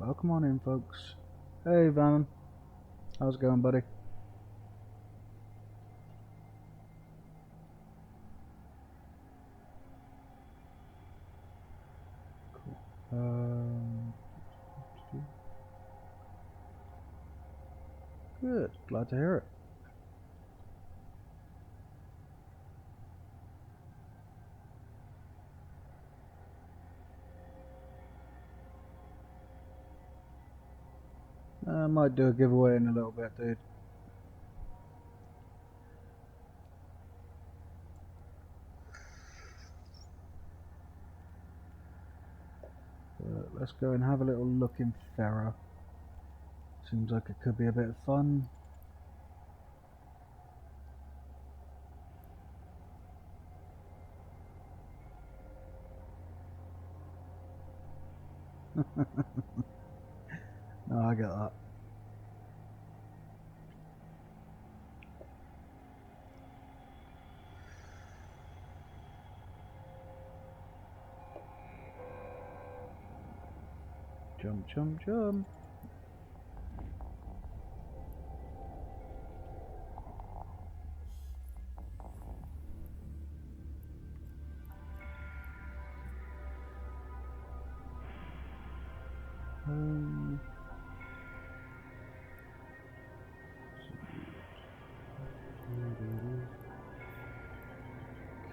Welcome on in, folks. Hey, Van. How's it going, buddy? Cool. Good. Glad to hear it. I might do a giveaway in a little bit, dude. But let's go and have a little look in Thera. Seems like it could be a bit of fun. No, I get that. Jump, jump, jump.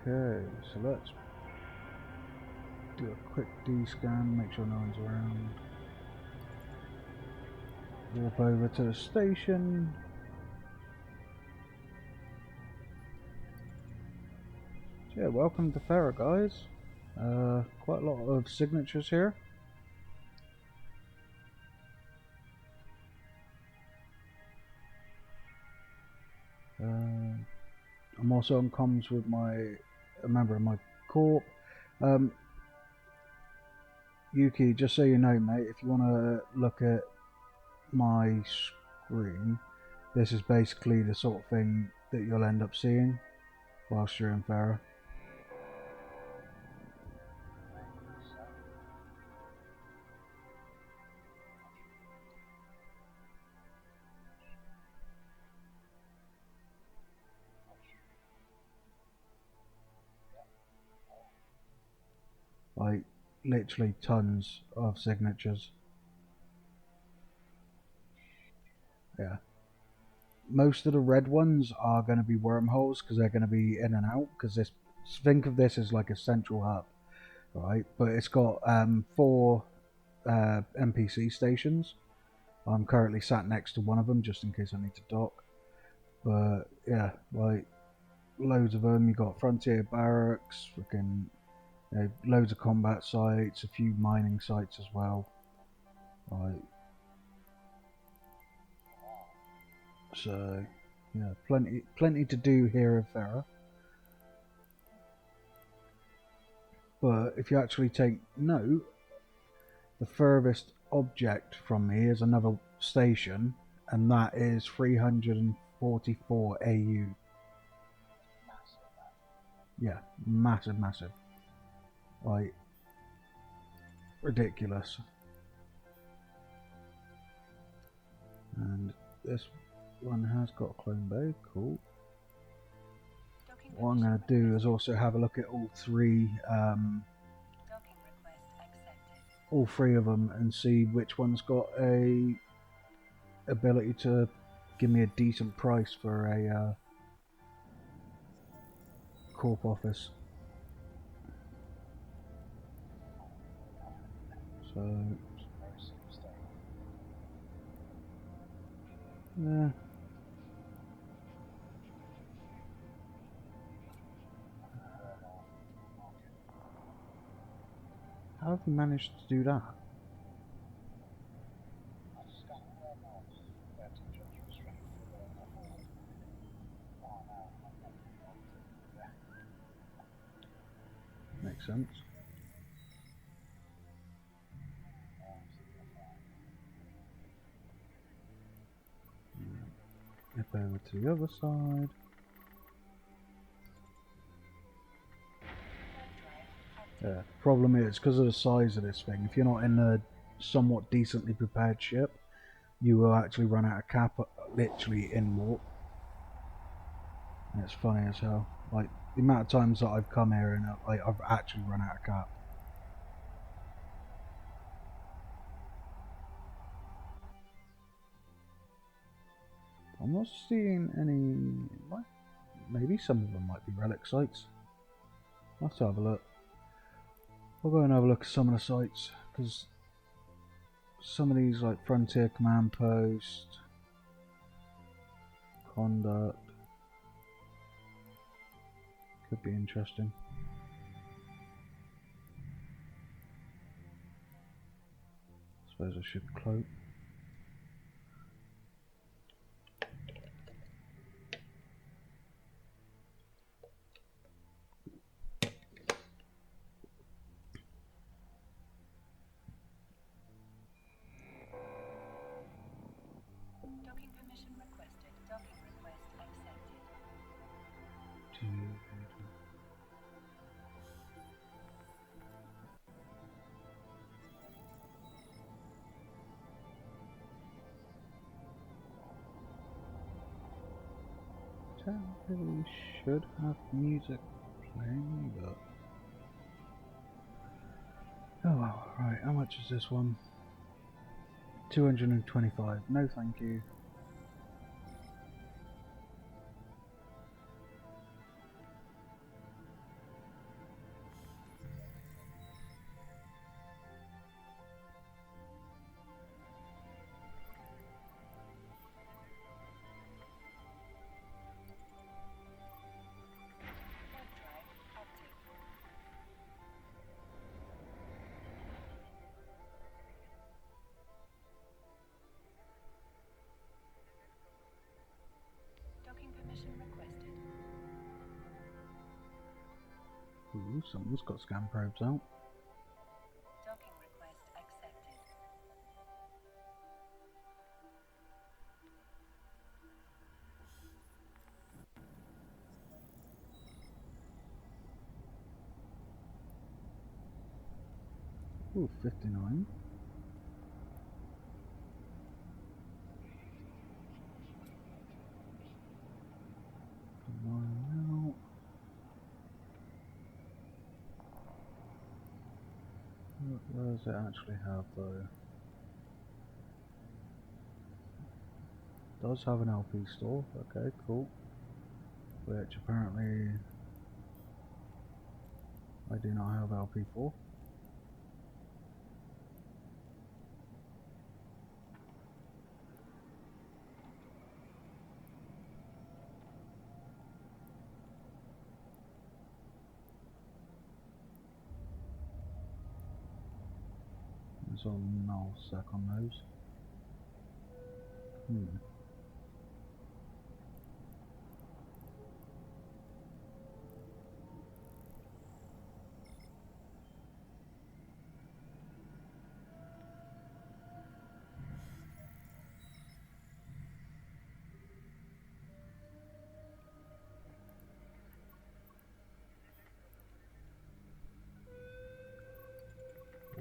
Okay, so let's do a quick D-scan, make sure no one's around. Warp over to the station. So yeah, welcome to Thera, guys. Quite a lot of signatures here. I'm also on comms with a member of my corp. Yuki, just so you know, mate, if you want to look at my screen, this is basically the sort of thing that you'll end up seeing whilst you're in Thera. Like, literally tons of signatures. Yeah. Most of the red ones are going to be wormholes because they're going to be in and out, because this, think of this as like a central hub, right? But it's got 4 NPC stations. I'm currently sat next to one of them just in case I need to dock. But yeah, like loads of them. You got frontier barracks, freaking loads of combat sites, a few mining sites as well. Right. So yeah, plenty to do here in Thera. But if you actually take note, the furthest object from me is another station, and that is 344 AU. Yeah, massive, massive. Like, ridiculous. And this one has got a clone bay, cool. What I'm going to do is also have a look at all three of them and see which one's got a ability to give me a decent price for a corp office. So yeah. How have you managed to do that? Makes sense. Nip over to the other side. Yeah, problem is, because of the size of this thing, if you're not in the somewhat decently prepared ship, you will actually run out of cap literally in warp. And it's funny as hell. Like, the amount of times that I've come here and like I've actually run out of cap. I'm not seeing any. Maybe some of them might be relic sites. Let's have a look. I'll go and have a look at some of the sites, because some of these, like Frontier Command Post, Conduct, could be interesting. I suppose I should cloak. Docking permission requested. Docking request accepted. Technically should have music playing, but oh well. Right, how much is this one? 225. No, thank you. Warp drive active. Docking permission requested. Ooh, someone's got scan probes out. Docking request accepted. Ooh, 59. Now. Where does it actually have though? Does have an LP store. Okay, cool. Which apparently I do not have LP for. There's a null sec on those. Hmm.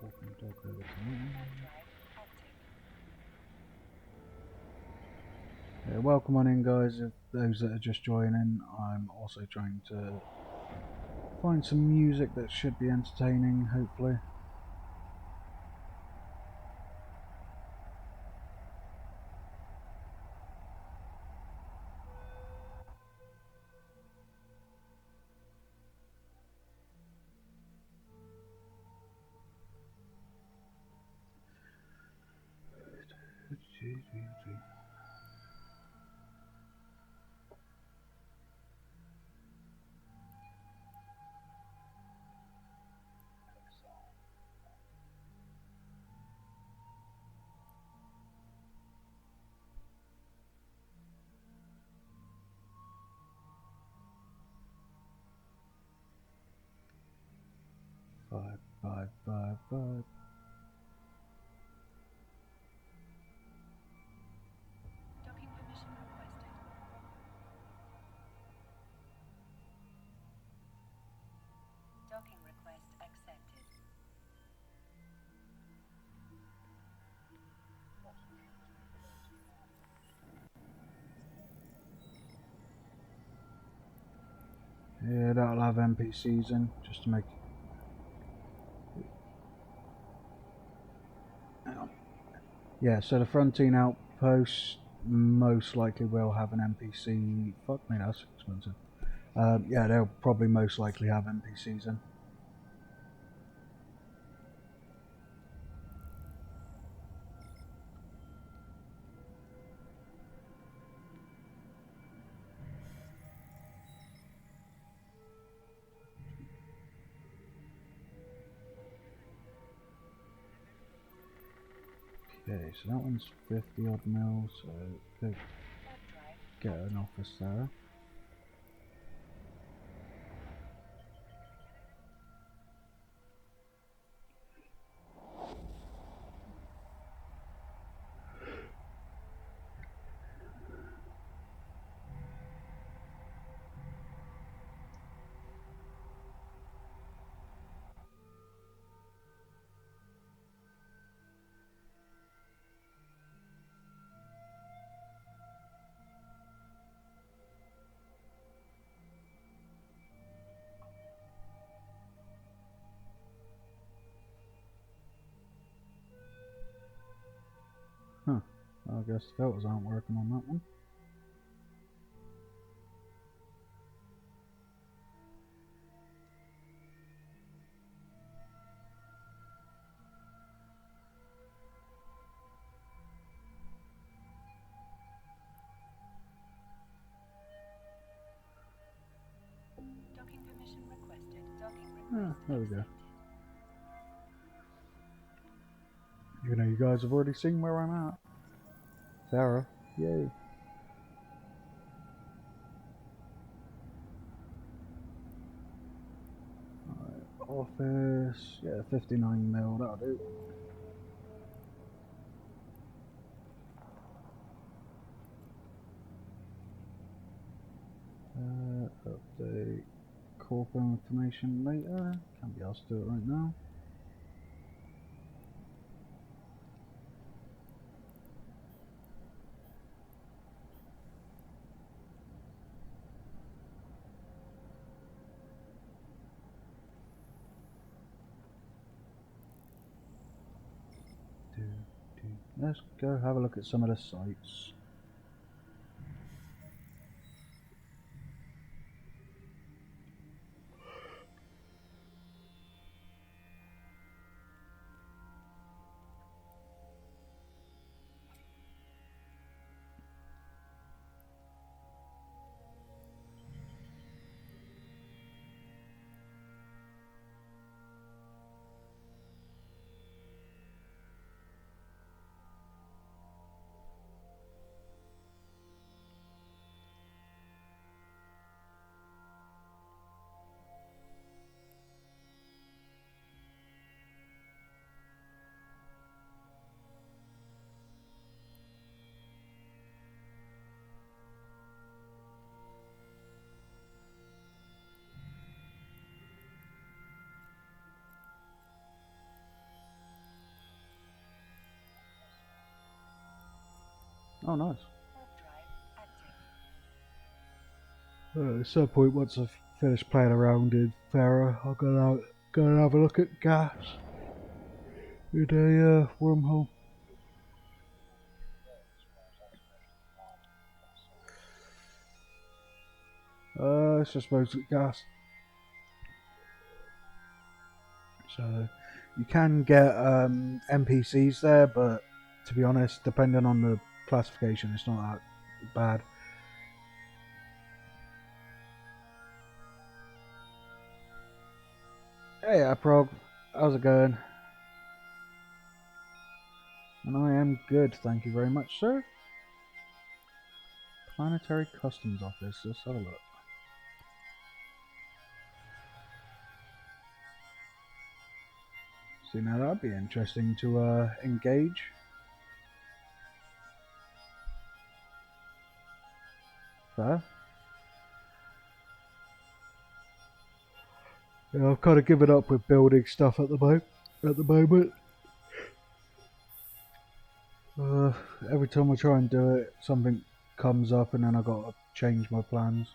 Walking dog over to me. Warp drive active. Yeah, welcome on in, guys. If those that are just joining, I'm also trying to find some music that should be entertaining, hopefully. Five, five, five, five. Docking permission requested. Docking request accepted. Yeah, that'll have NPCs in, just to make... Hang on. Yeah, so the frontier outpost most likely will have an NPC... Fuck me, that's expensive. Yeah, they'll probably most likely have NPCs in. Okay, so that one's 50 odd mil, so could get an office there. Huh, I guess the filters aren't working on that one. Docking permission requested. Docking request There we go. accepted. You know, you guys have already seen where I'm at. Thera, yay. Alright, office, yeah, 59 mil, that'll do. Update corporate information later. Can't be asked to do it right now. Let's go have a look at some of the sites. Oh, nice. Warp drive active. At some point, once I've finished playing around in Thera, I'll go and have a look at gas with a wormhole. It's just mostly gas. So you can get NPCs there, but to be honest, depending on the classification, it's not that bad. Hey, Aprog, how's it going? And I am good, thank you very much, sir. Planetary Customs Office, let's have a look. See, now that'd be interesting to engage. Fair. Yeah, I've kind of given up with building stuff at the moment. Every time I try and do it, something comes up and then I gotta change my plans.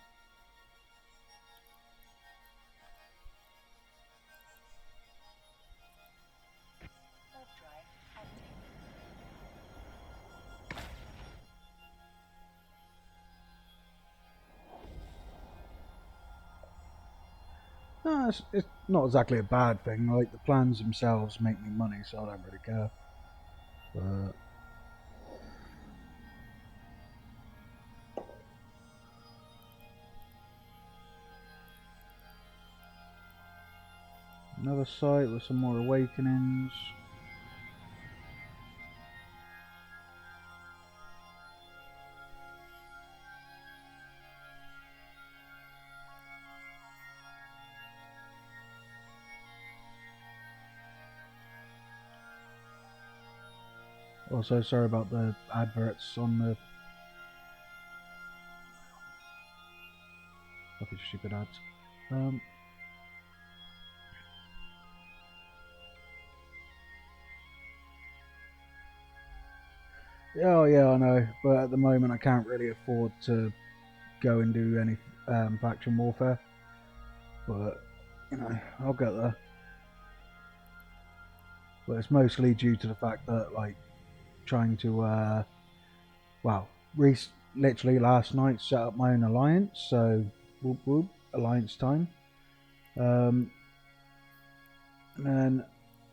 No, it's not exactly a bad thing. Like, the plans themselves make me money, so I don't really care. But another site with some more awakenings. Also, sorry about the adverts on the fucking stupid ads. Oh yeah, I know, but at the moment I can't really afford to go and do any faction warfare. But you know, I'll get there. But it's mostly due to the fact that, like, trying to well, literally last night set up my own alliance, so whoop whoop, alliance time. And then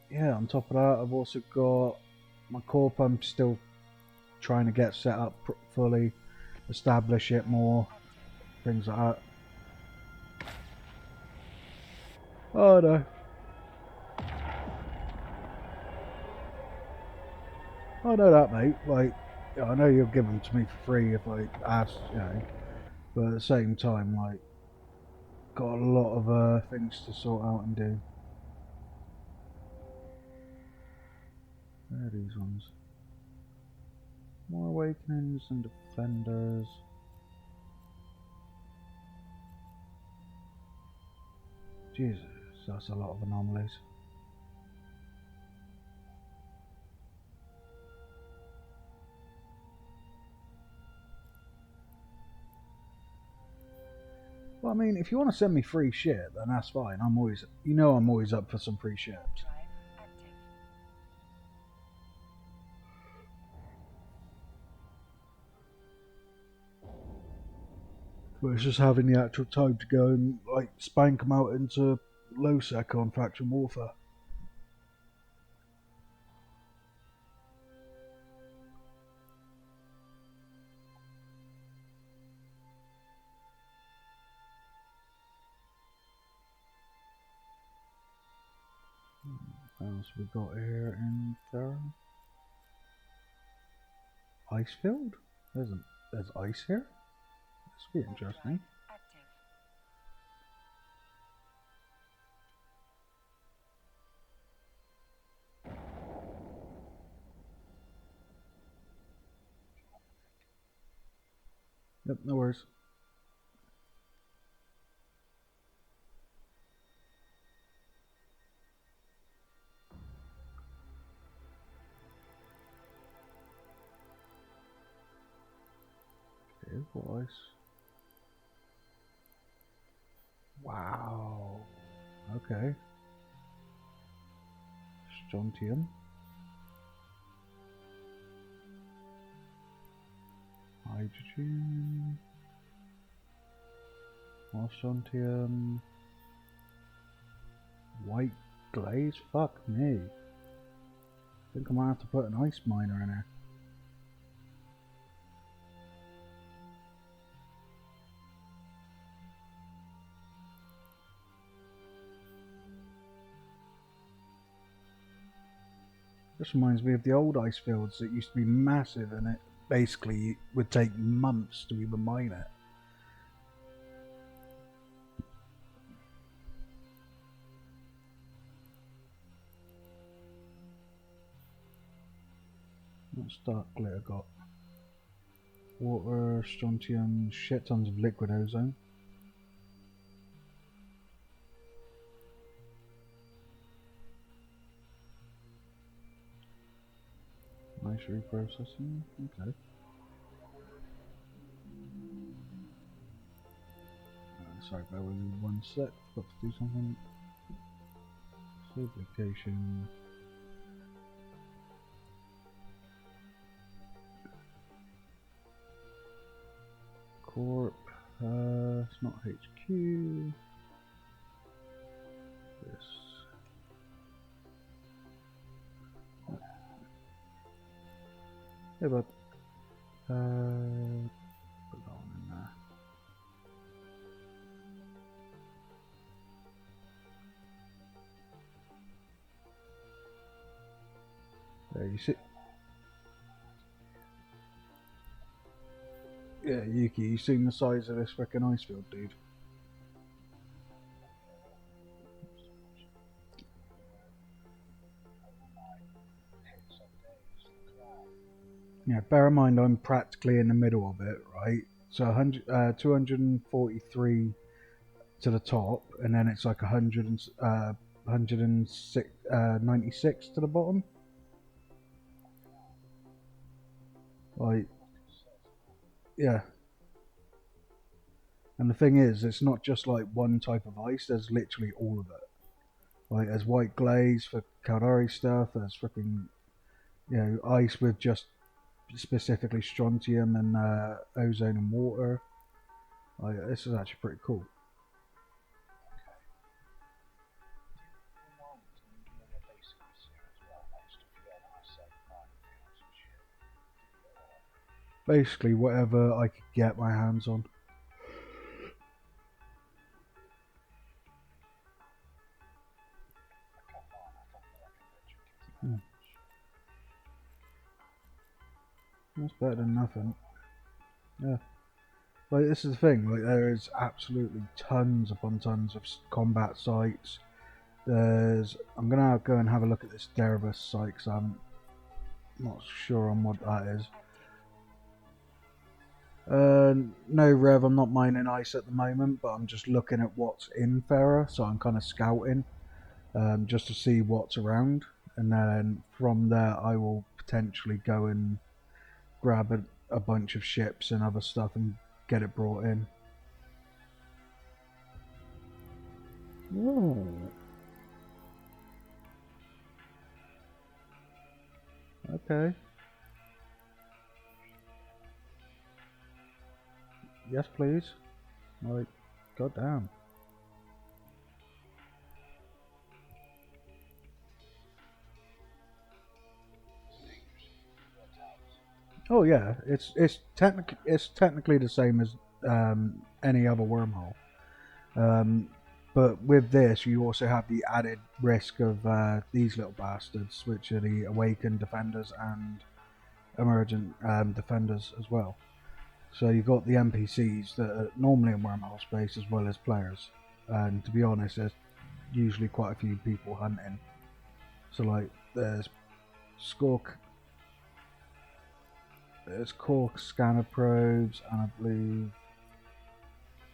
yeah, on top of that, I've also got my corp. I'm still trying to get set up fully, establish it more, things like that. Oh no. I know that, mate. Like, yeah, I know you'll give them to me for free if I ask, you know. But at the same time, like, got a lot of things to sort out and do. Where are these ones? More awakenings and defenders. Jesus, that's a lot of anomalies. Well, I mean, if you want to send me free shit, then that's fine. I'm always, you know, I'm always up for some free shit. Drive active. But it's just having the actual time to go and, like, spank them out into low sec on faction warfare. What else we got here in Thera? Icefield? There's ice here? This will be interesting. Active. Yep, no worries. Okay, what ice? Wow. Okay. Strontium. Hydrogen. More strontium. White glaze? Fuck me. I think I might have to put an ice miner in there. This reminds me of the old ice fields that used to be massive, and it basically would take months to even mine it. What's dark glitter got? Water, strontium, shit tons of liquid ozone. Nice reprocessing. Okay. Sorry, bear with me 1 sec. Got to do something. Save location. Corp. It's not HQ. Hey bud. Put that one in there. There you see. Yeah, Yuki, you seen the size of this frickin' ice field, dude? Yeah, bear in mind I'm practically in the middle of it, right? So 243 to the top, and then it's like 106, 96 to the bottom. Like, yeah. And the thing is, it's not just like one type of ice, there's literally all of it. Like, there's white glaze for Caldari stuff, there's freaking, you know, ice with just specifically strontium and ozone and water. Like, this is actually pretty cool. Basically, whatever I could get my hands on. That's better than nothing. Yeah. Like, this is the thing, like, there is absolutely tons upon tons of combat sites. I'm gonna go and have a look at this Deribus site, because I'm not sure on what that is. No Rev, I'm not mining ice at the moment, but I'm just looking at what's in Thera, so I'm kind of scouting, just to see what's around, and then from there I will potentially go and grab a bunch of ships and other stuff and get it brought in. Ooh. Okay. Yes, please. Like, goddamn. Oh yeah, it's technically the same as any other wormhole. But with this, you also have the added risk of these little bastards, which are the awakened defenders and emergent defenders as well. So you've got the NPCs that are normally in wormhole space as well as players. And to be honest, there's usually quite a few people hunting. So like, there's core scanner probes, and I believe,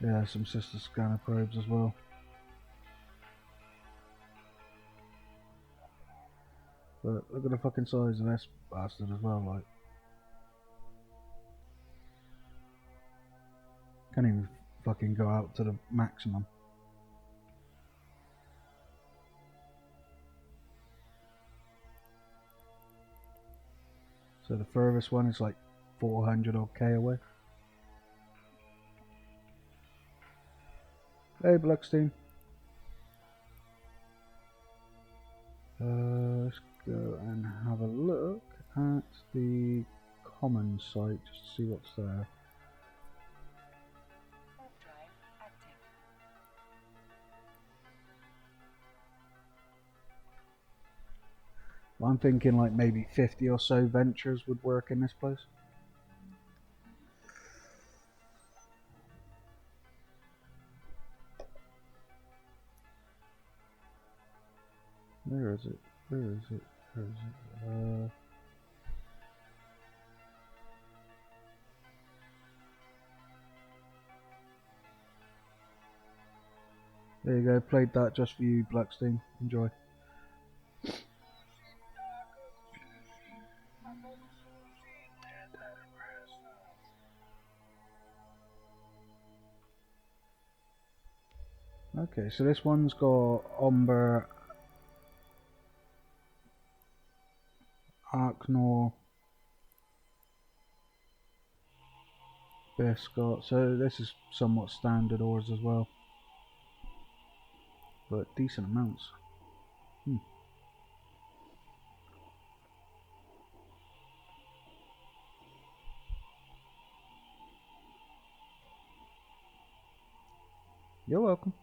yeah, some sister scanner probes as well. But look at the fucking size of this bastard as well, like. Can't even fucking go out to the maximum. So the furthest one is like 400 odd K away. Hey Blackstein. Let's go and have a look at the common site just to see what's there. Warp drive active. I'm thinking like maybe 50 or so ventures would work in this place. Where is it? Where is it? Where is it? There you go, played that just for you, Blackstein. Enjoy. Okay, so this one's got Omber, Arknor, Biscot, so this is somewhat standard ores as well, but decent amounts. You're welcome.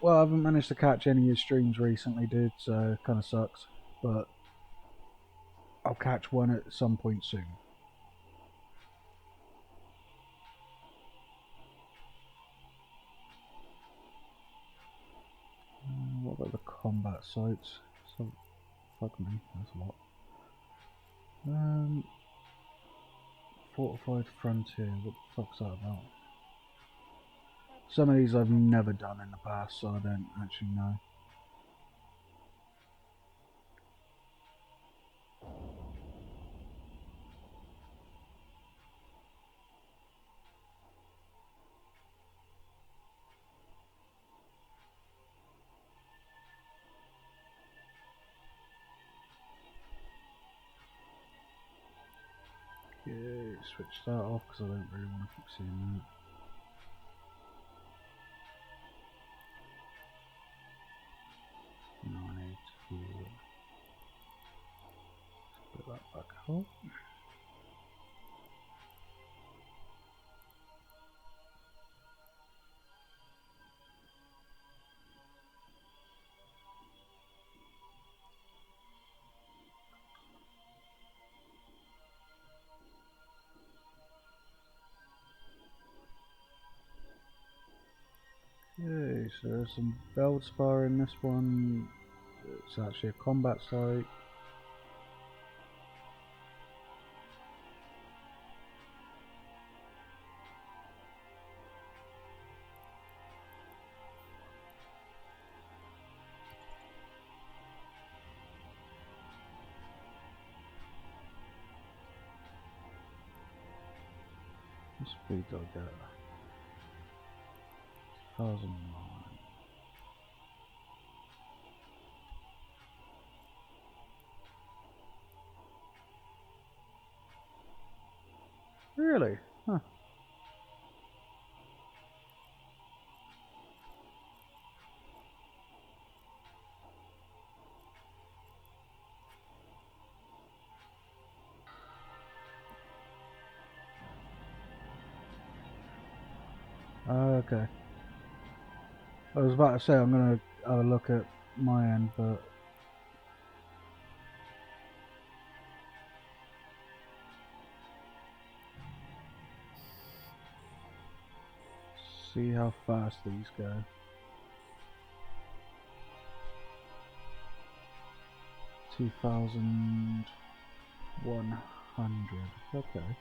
Well, I haven't managed to catch any of your streams recently, dude, so it kind of sucks. But I'll catch one at some point soon. What about the combat sites? So, fuck me, that's a lot. Fortified Frontier, what the fuck's that about? Some of these I've never done in the past, so I don't actually know. Okay, switch that off because I don't really want to keep seeing that. No, I need to split that back up. Okay, so there's some Veldspar in this one. It's actually a combat site. What speed do I get? 1009. Really? Huh. Okay. I was about to say I'm gonna have a look at my end, but see how fast these go. 2,100. Okay.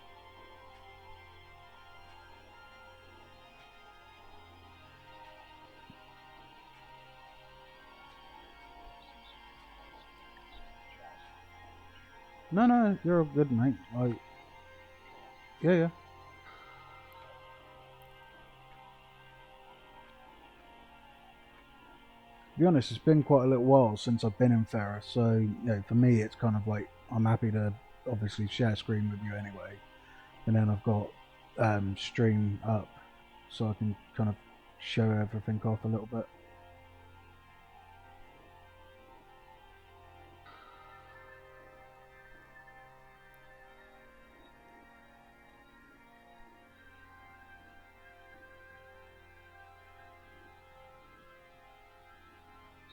No, you're all good, mate. Yeah. To be honest, it's been quite a little while since I've been in Thera, so you know, for me, it's kind of like I'm happy to obviously share screen with you anyway, and then I've got stream up, so I can kind of show everything off a little bit.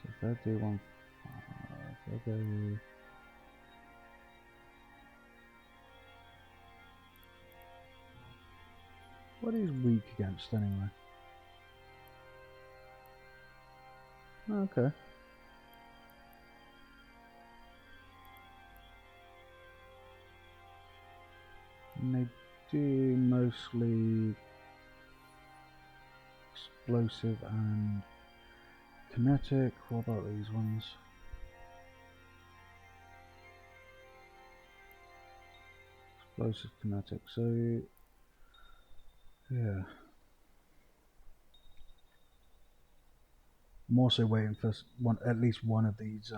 So if I do 1, if I go. What is weak against anyway? Okay. And they do mostly explosive and kinetic. What about these ones? Explosive, kinetic. So yeah. I'm also waiting for at least one of these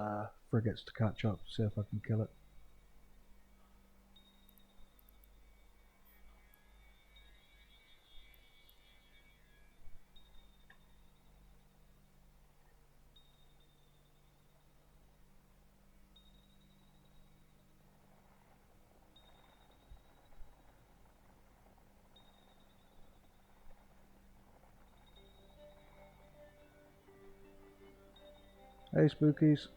frigates to catch up, see if I can kill it. Hey, Spookies.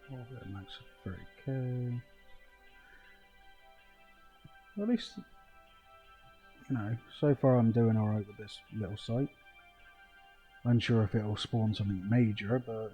Orbit max of 30k. At least, so far I'm doing alright with this little site. Unsure if it'll spawn something major, but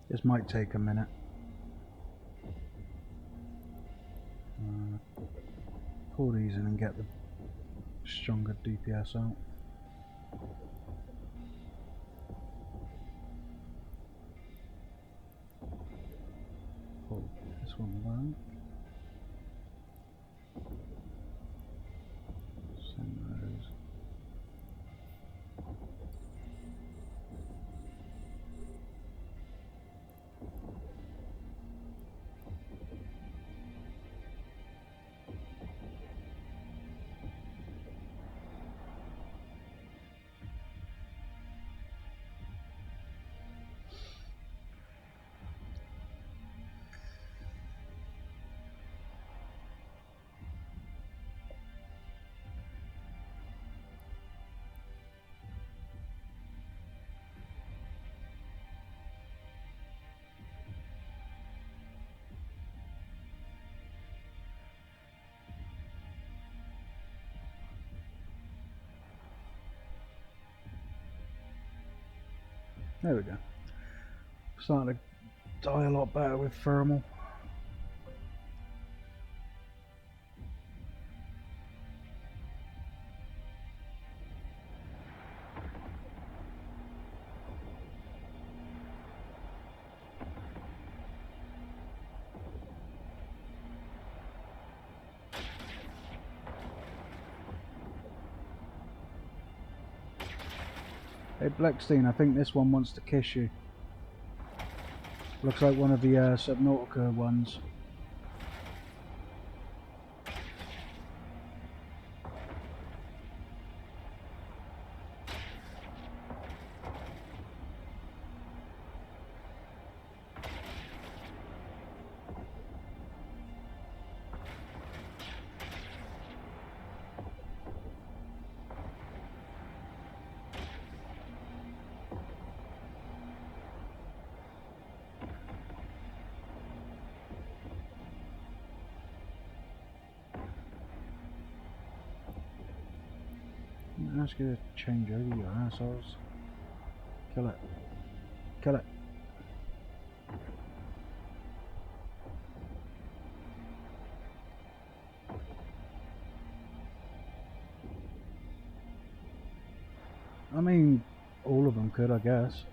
This might take a minute. Pull these in and get the stronger DPS out. Pull this one back. Send those. There we go. Starting to die a lot better with thermal. Hey Blackstein, I think this one wants to kiss you. Looks like one of the Subnautica ones. Ask you to change over, you assholes. Kill it. Kill it. I mean, all of them could, I guess.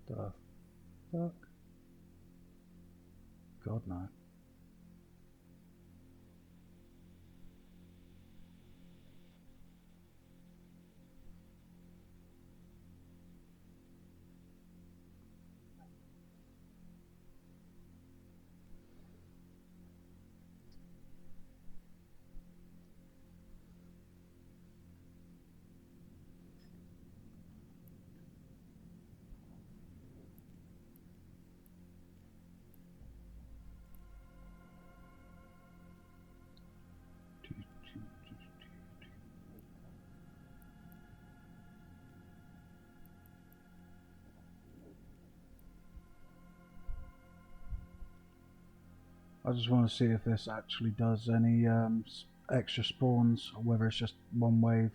The fuck? God no. I just want to see if this actually does any extra spawns, or whether it's just one wave.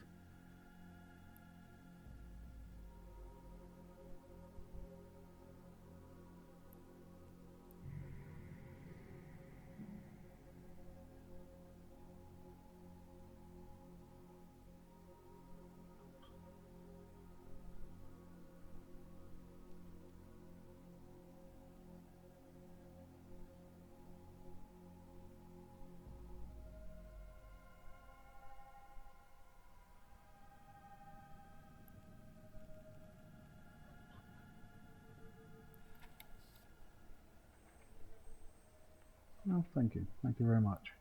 Oh, thank you. Thank you very much.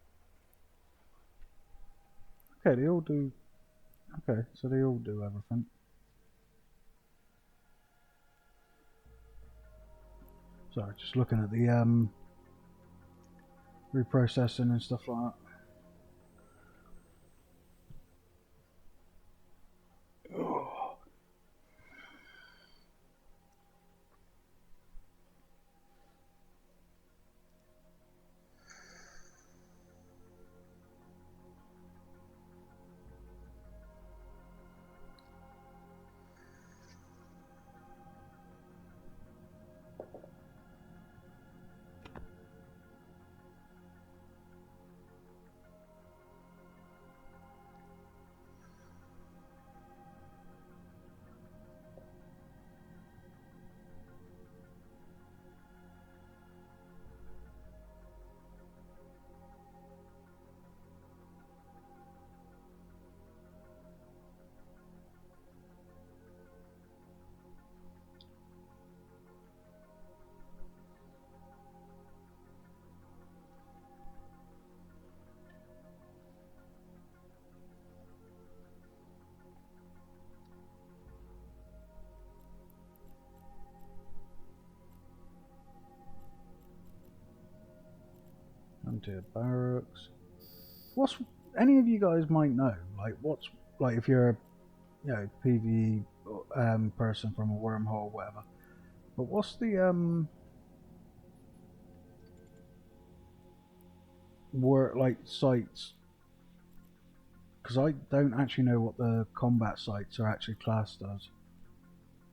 Okay, they all do... Okay, so they all do everything. Sorry, just looking at the reprocessing and stuff like that. Oh. Into barracks. What's any of you guys might know? Like, what's like if you're a PvE person from a wormhole or whatever. But what's the like sites? Because I don't actually know what the combat sites are actually classed as.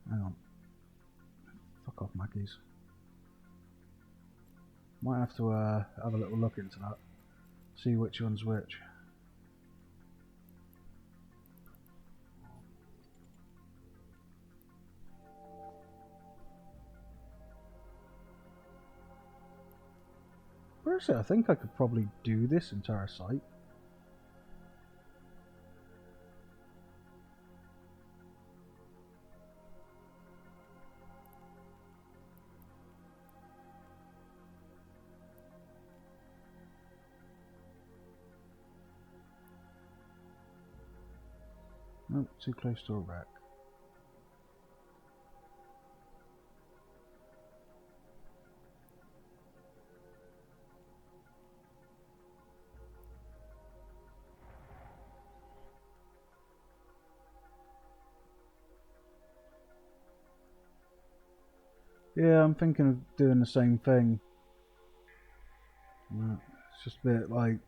Hang on. Fuck off, Mackies. Might have to have a little look into that. See which one's which. Personally, I think I could probably do this entire site. Nope, too close to a wreck. Yeah, I'm thinking of doing the same thing. It's just a bit like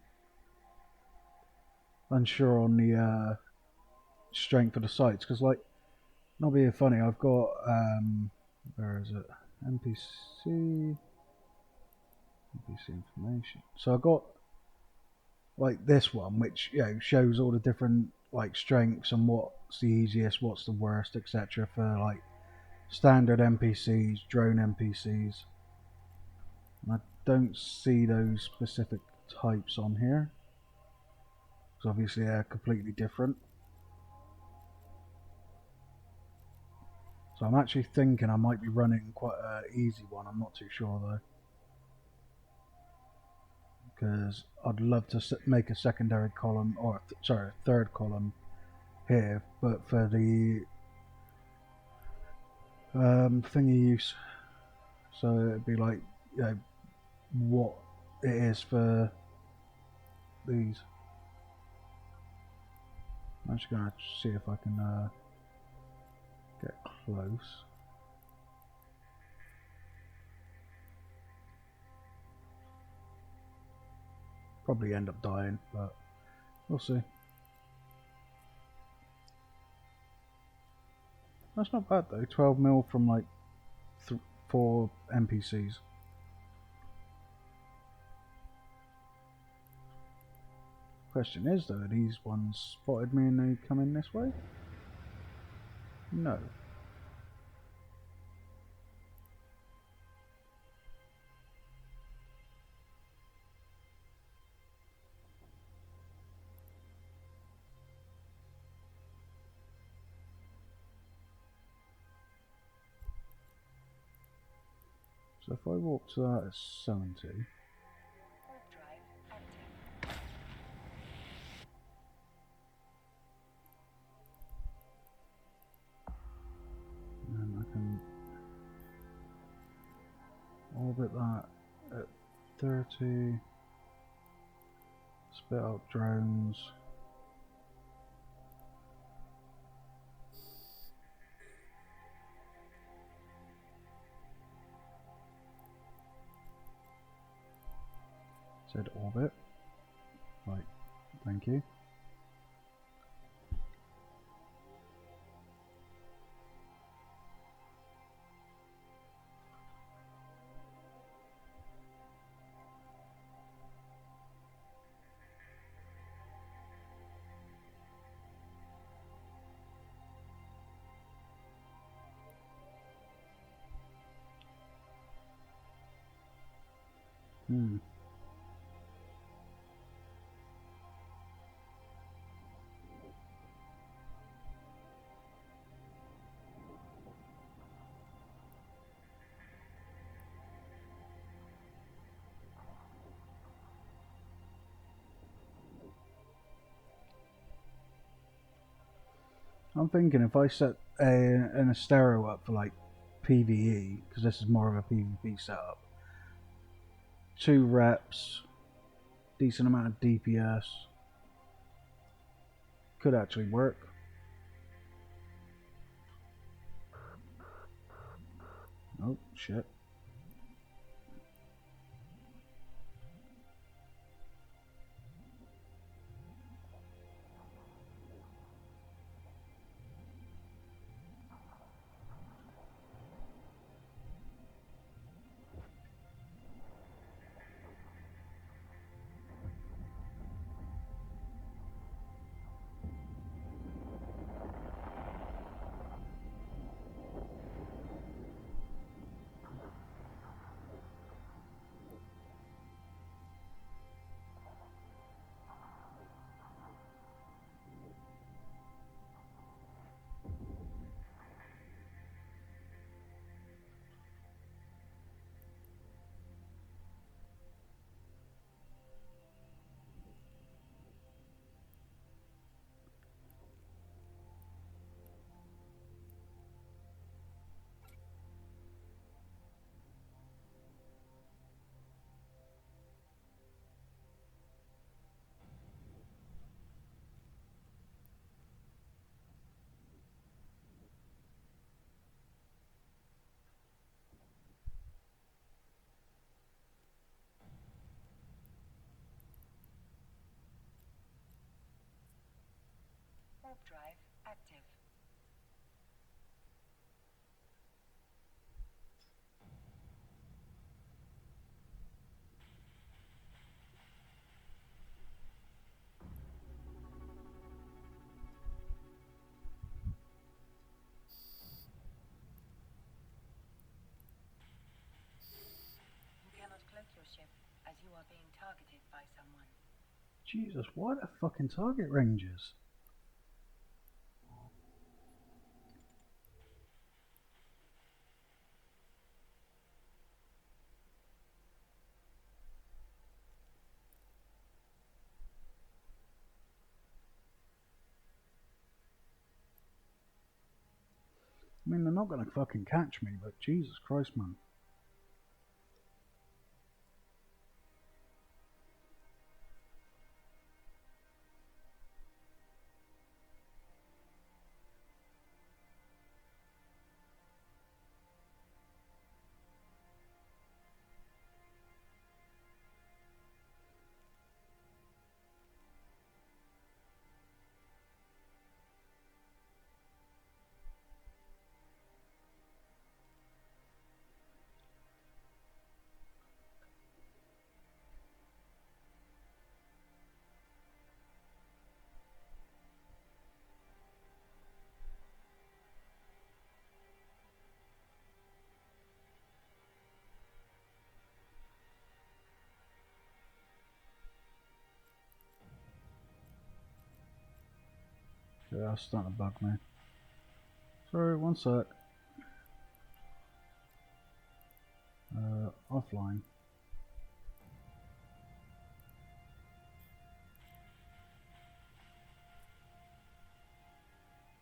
unsure on the strength of the sites because, like, not being funny, I've got where is it? NPC information. So I got like this one, which shows all the different like strengths and what's the easiest, what's the worst, etc. for like standard NPCs, drone NPCs. And I don't see those specific types on here, because obviously they're completely different. So I'm actually thinking I might be running quite an easy one. I'm not too sure though, because I'd love to make a secondary column, or sorry, a third column here, but for the thingy use. So it'd be like, what it is for these. I'm just gonna see if I can get close. Probably end up dying, but we'll see. That's not bad though. 12 mil from like 4 NPCs. Question is though, these ones spotted me and they come in this way? No. So if I walk to that at 70, Orbit that at 30. Spit out drones. Said orbit. Right, thank you. I'm thinking if I set an Astero up for like PvE, because this is more of a PvP setup, 2 reps, decent amount of DPS, could actually work. Oh shit. Warp drive active. You cannot cloak your ship as you are being targeted by someone. Jesus, what a fucking target ranges. I mean, they're not gonna fucking catch me, but Jesus Christ, man. Yeah, that's starting to bug me. Sorry, one sec. Offline.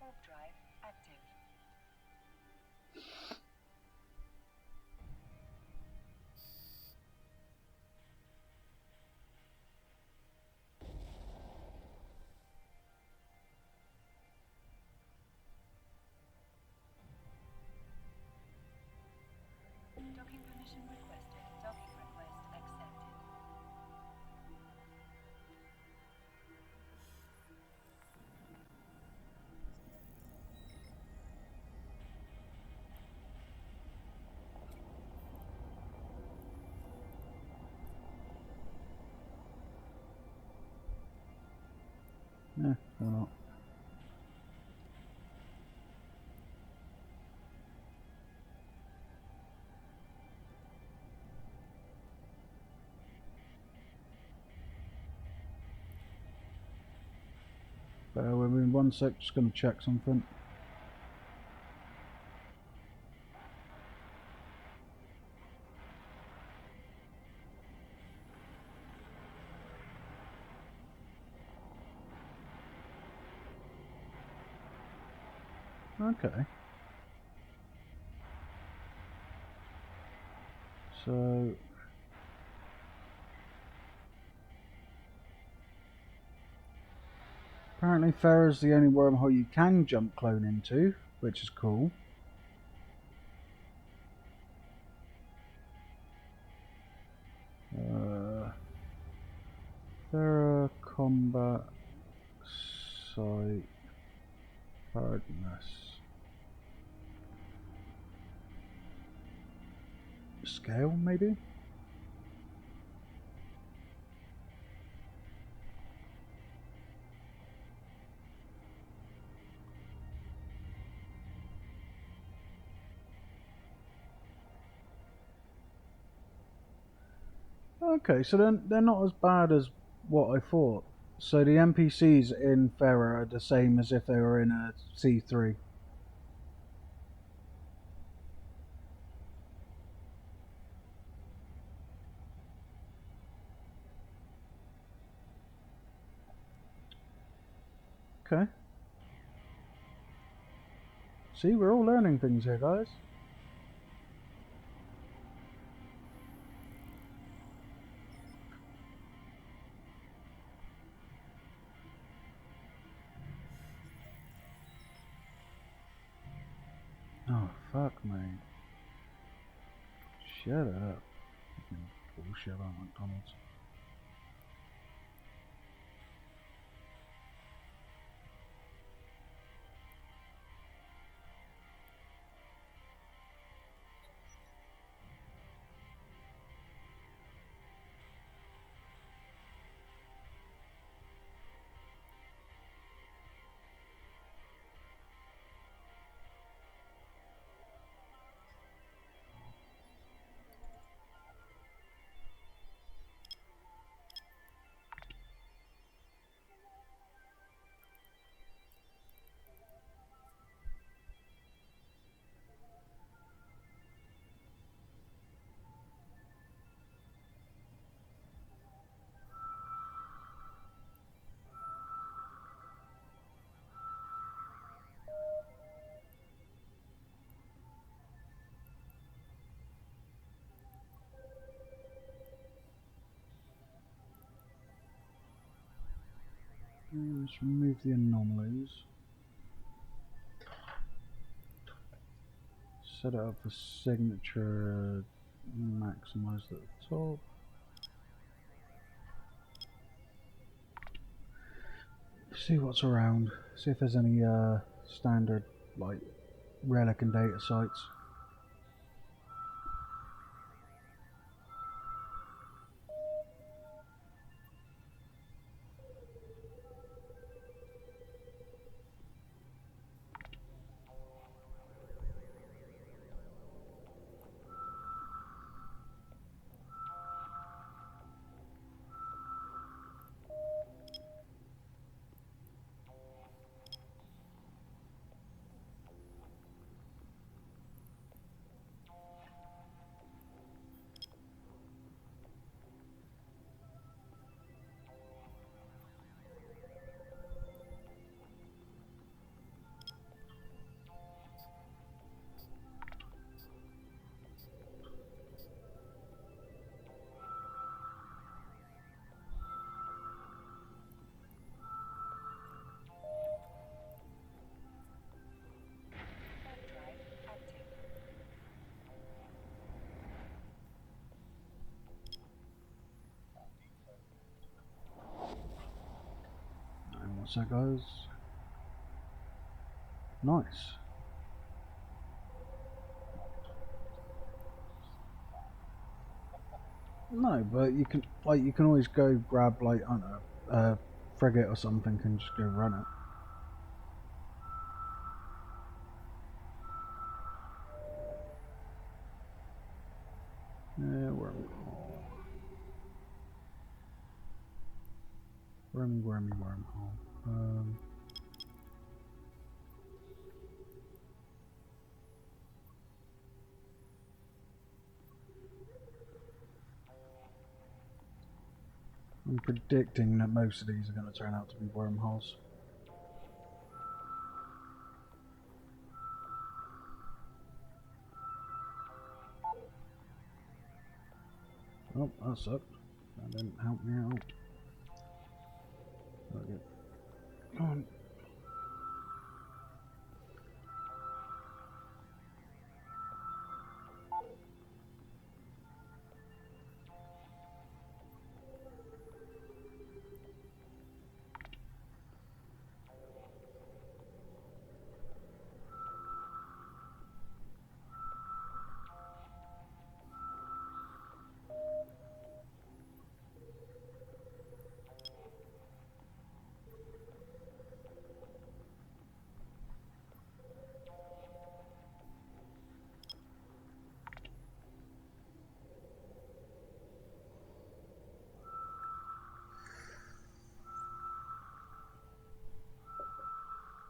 Warp drive active. Permission requested. Docking request accepted. Yeah, why not? Bear with me 1 sec, just gonna check something. Okay. So apparently Thera's the only wormhole you can jump clone into, which is cool. Thera combat site hardness. Scale, maybe? Okay, so they're not as bad as what I thought. So the NPCs in Thera are the same as if they were in a C3. Okay. See, we're all learning things here, guys. Oh, fuck, mate. Shut up. Fucking bullshit about McDonald's. Let's remove the anomalies. Set it up for signature. Maximize at the top. See what's around. See if there's any standard like relic and data sites. OPSEC goes. Nice. No, but you can always go grab like, I don't know, a frigate or something and just go run it. Yeah, wormhole. Wormhole. I'm predicting that most of these are going to turn out to be wormholes. Oh, that sucked. That didn't help me out. Okay. Come on.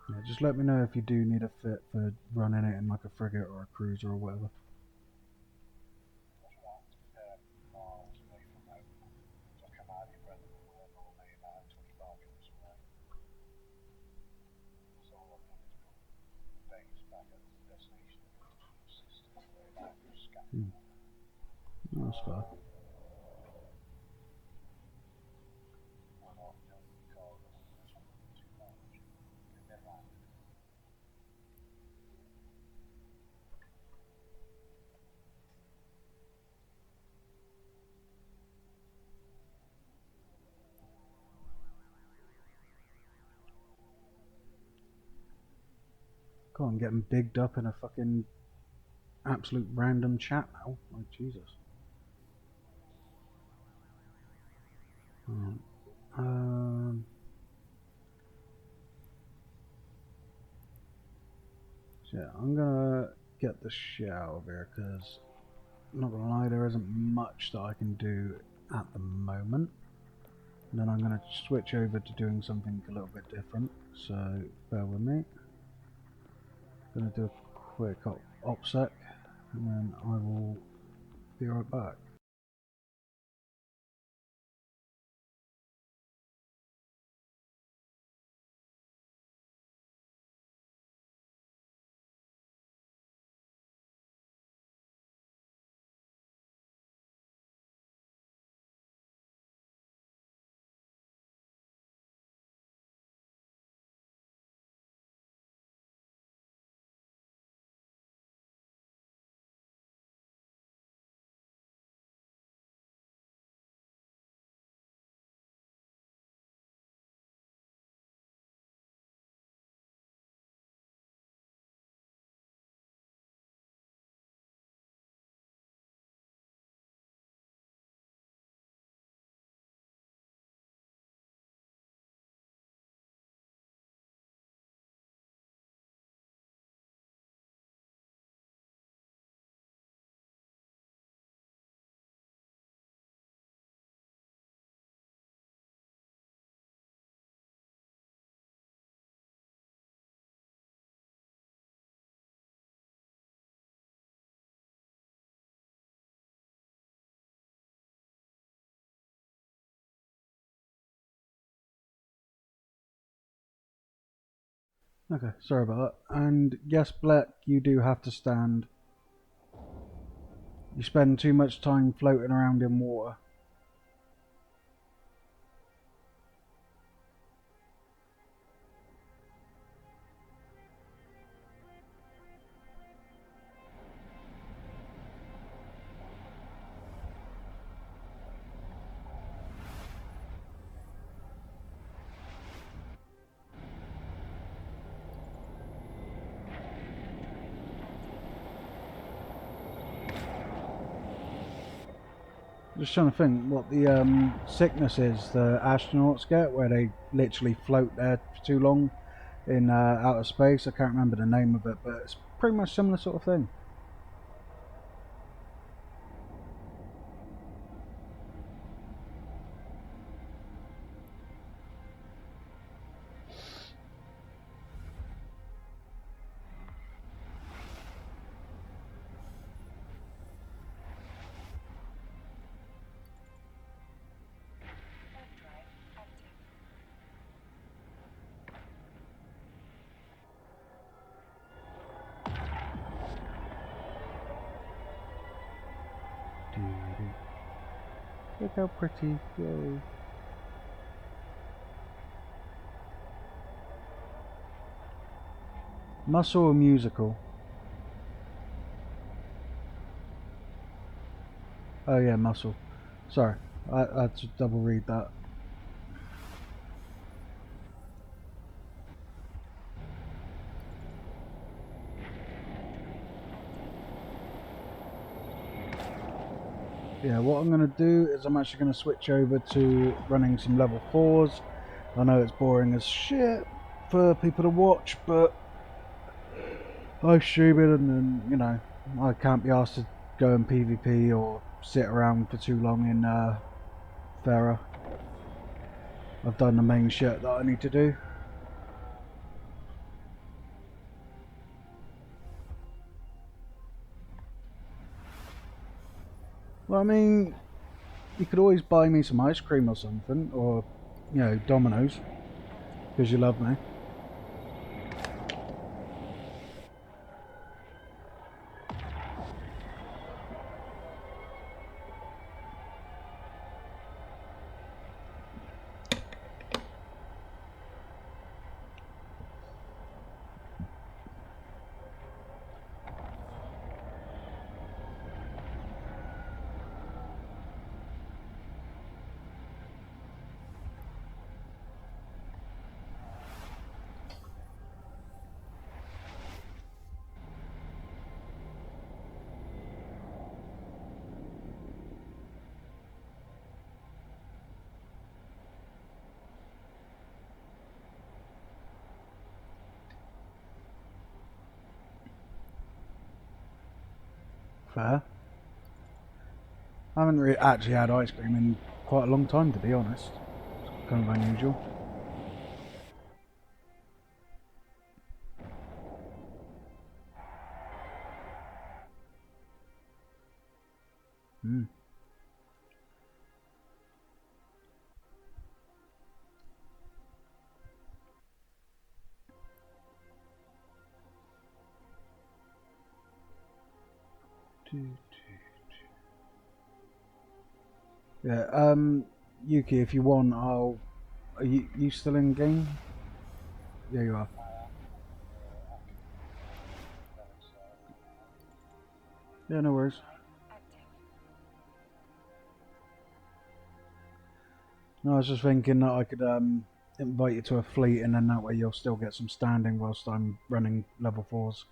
Yeah, just let me know if you do need a fit for running it in like a frigate or a cruiser or whatever. That's fair. God, I'm getting bigged up in a fucking absolute random chat now. Like, Jesus. Alright. So yeah, I'm gonna get the shit out of here because, not gonna lie, there isn't much that I can do at the moment. And then I'm gonna switch over to doing something a little bit different. So bear with me. Gonna do a quick OPSEC, and then I will be right back. Okay, sorry about that. And yes, Black, you do have to stand. You spend too much time floating around in water. Just trying to think what the sickness is the astronauts get, where they literally float there for too long in outer space. I can't remember the name of it, but it's pretty much similar sort of thing. Warp drive active. Look how pretty. Yay. Muscle or musical? Oh yeah, muscle. Sorry, I had to double read that. Yeah, what I'm going to do is I'm actually going to switch over to running some level 4s. I know it's boring as shit for people to watch, but I stream it and you know, I can't be asked to go in PvP or sit around for too long in Thera. I've done the main shit that I need to do. Well, I mean, you could always buy me some ice cream or something, or, you know, Domino's, because you love me. Fair. I haven't actually had ice cream in quite a long time, to be honest. It's kind of unusual. Mm. Yeah, Yuki, if you want, I'll... Are you still in game? Yeah, you are. Yeah, no worries. Active. No, I was just thinking that I could invite you to a fleet, and then that way you'll still get some standing whilst I'm running level 4s.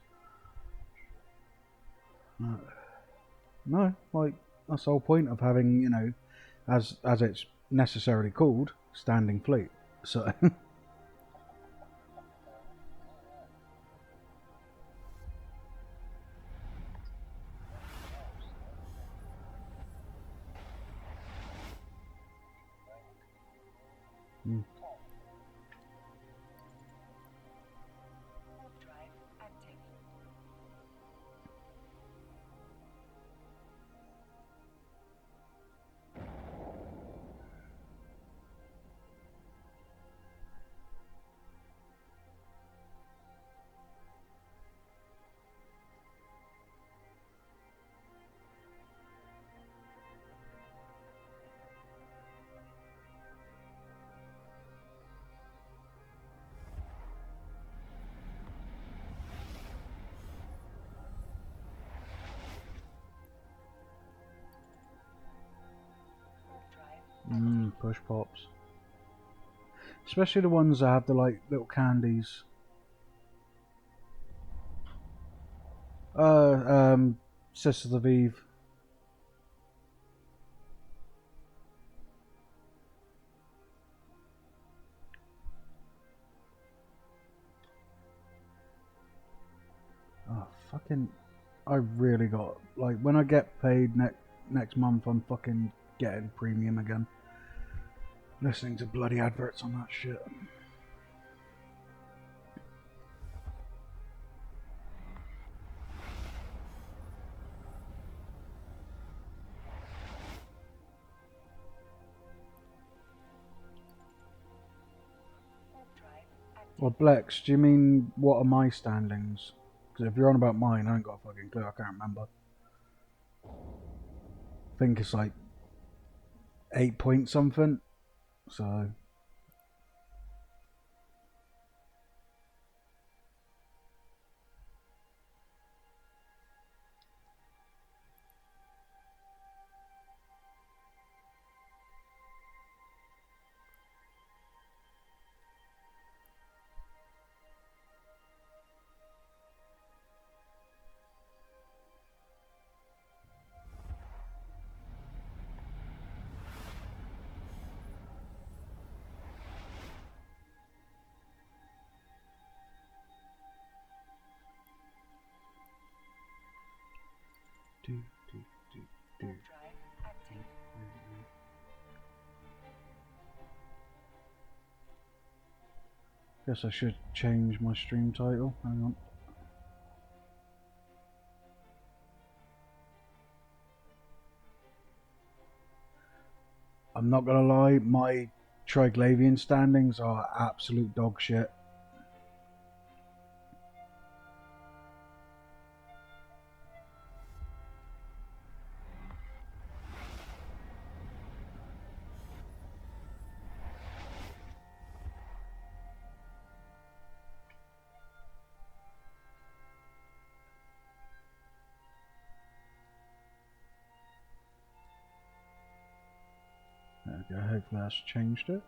No, like, that's the whole point of having, you know, as it's necessarily called, standing fleet. So... mm. Warp drive active. Warp drive. Push pops. Especially the ones that have the, like, little candies. Sisters of Eve. fucking, I really got, like, when I get paid next month, I'm fucking getting premium again. Listening to bloody adverts on that shit. Well, Blex, do you mean what are my standings? Because if you're on about mine, I ain't got a fucking clue. I can't remember. I think it's like 8 point something. So. Guess I should change my stream title. Hang on. I'm not gonna lie, my Triglavian standings are absolute dog shit. There we go, hopefully that's changed it.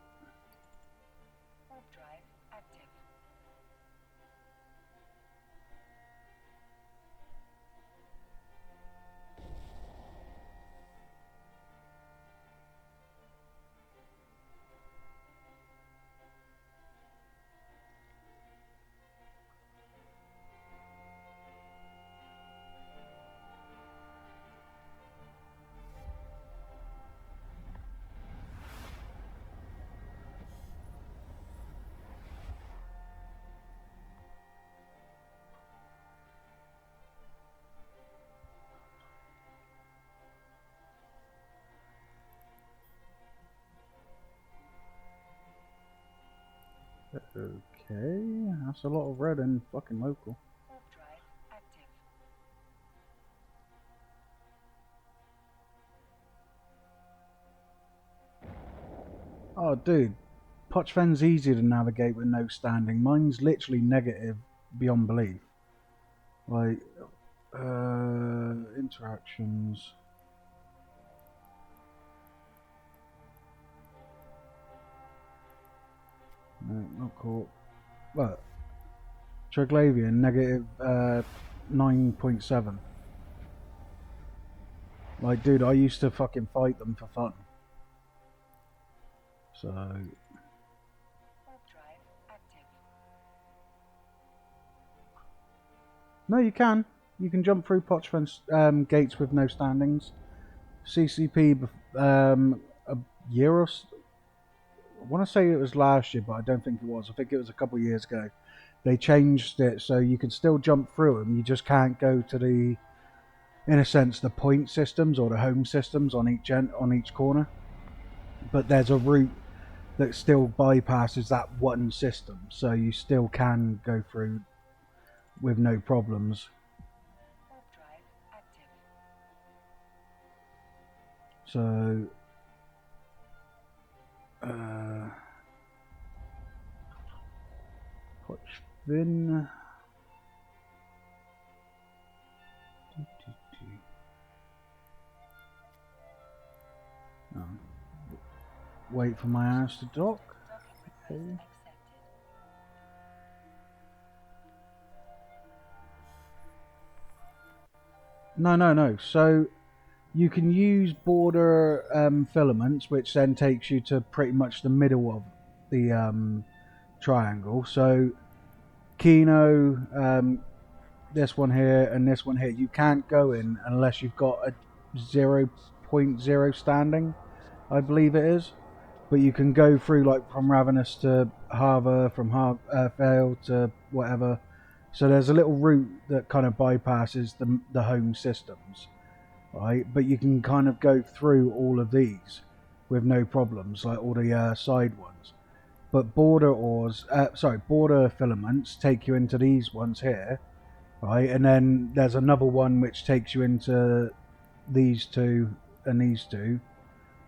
Okay, that's a lot of red in fucking local. Oh, dude, Potchfen's easier to navigate with no standing. Mine's literally negative beyond belief. Like, interactions. No, not cool. What? Triglavian, negative 9.7. Like, dude, I used to fucking fight them for fun. So. No, you can. You can jump through Potchfen's gates with no standings. CCP a year or I want to say it was last year, but I don't think it was. I think it was a couple of years ago. They changed it so you can still jump through them. You just can't go to the, in a sense, the point systems or the home systems on each corner. But there's a route that still bypasses that one system, so you still can go through with no problems. So, Potchfin. Oh. Wait for my ass to dock. Okay. No. So you can use border filaments, which then takes you to pretty much the middle of the triangle. So Kino, this one here and this one here. You can't go in unless you've got a 0.0 standing, I believe it is. But you can go through like from Ravenous to Harbour, from Vale to whatever. So there's a little route that kind of bypasses the home systems, right? But you can kind of go through all of these with no problems, like all the side ones. But border filaments take you into these ones here, right? And then there's another one which takes you into these two and these two,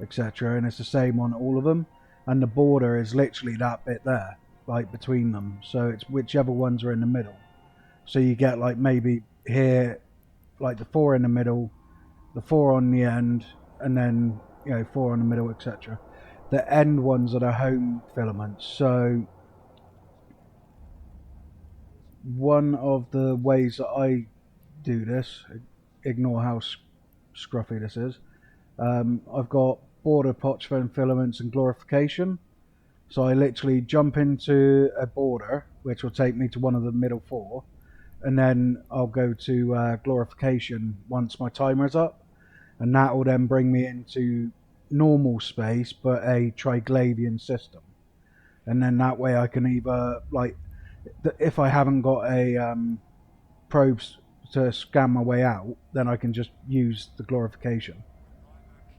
etc. And it's the same on all of them. And the border is literally that bit there, like between them. So it's whichever ones are in the middle. So you get like maybe here, like the 4 in the middle, the 4 on the end, and then 4 on the middle, etc. The end ones are the home filaments. So one of the ways that I do this, ignore how scruffy this is, I've got border Pochven filaments and glorification. So I literally jump into a border, which will take me to one of the middle 4, and then I'll go to glorification once my timer's up, and that will then bring me into normal space but a Triglavian system. And then that way I can either, like, if I haven't got a probes to scan my way out, then I can just use the glorification,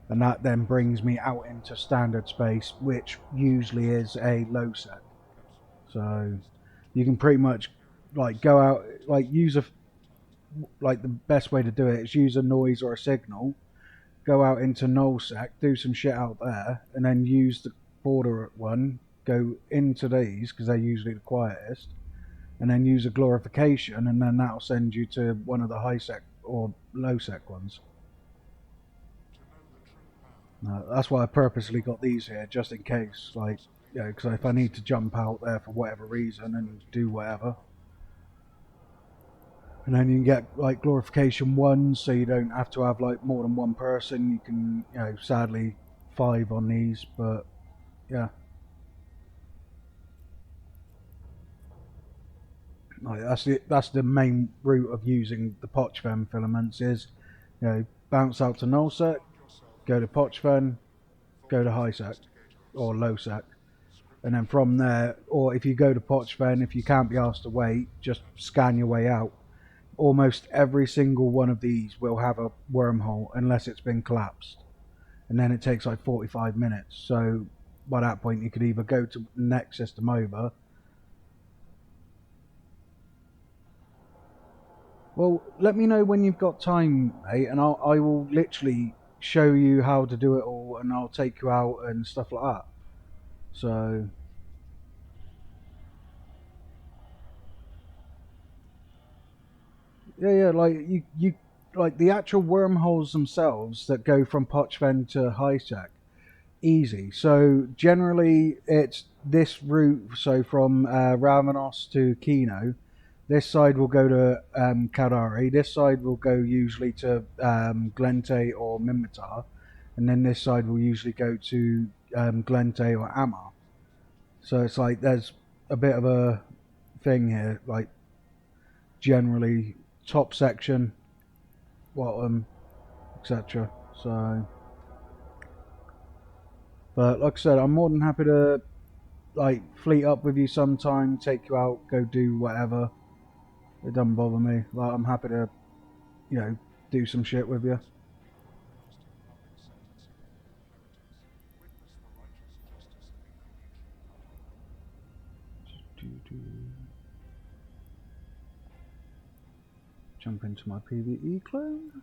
and that then brings me out into standard space, which usually is a low sec. So you can pretty much like go out, like like the best way to do it is use a noise or a signal, go out into null sec, do some shit out there, and then use the border one, go into these because they're usually the quietest, and then use a glorification, and then that'll send you to one of the high sec or low sec ones. That's why I purposely got these here, just in case, like, because if I need to jump out there for whatever reason and do whatever. And then you can get like glorification 1, so you don't have to have like more than one person. You can, sadly 5 on these, but yeah. Like, that's the main route of using the Pochven filaments is, bounce out to null sec, go to Pochven, go to high sec or low sec, and then from there, or if you go to Pochven, if you can't be asked to wait, just scan your way out. Almost every single one of these will have a wormhole unless it's been collapsed, and then it takes like 45 minutes. So by that point you could either go to the next system over. Well, let me know when you've got time, mate, and I will literally show you how to do it all, and I'll take you out and stuff like that. So yeah, like you like the actual wormholes themselves that go from Pochven to high sec, easy. So generally it's this route, so from Ravanos to Kino, this side will go to Kadari, this side will go usually to Glente or Mimitar, and then this side will usually go to Glente or Amar. So it's like there's a bit of a thing here, like generally top section, bottom, etc. So, but like I said, I'm more than happy to like fleet up with you sometime, take you out, go do whatever. It doesn't bother me. Like, I'm happy to, do some shit with you. Jump into my PvE clone.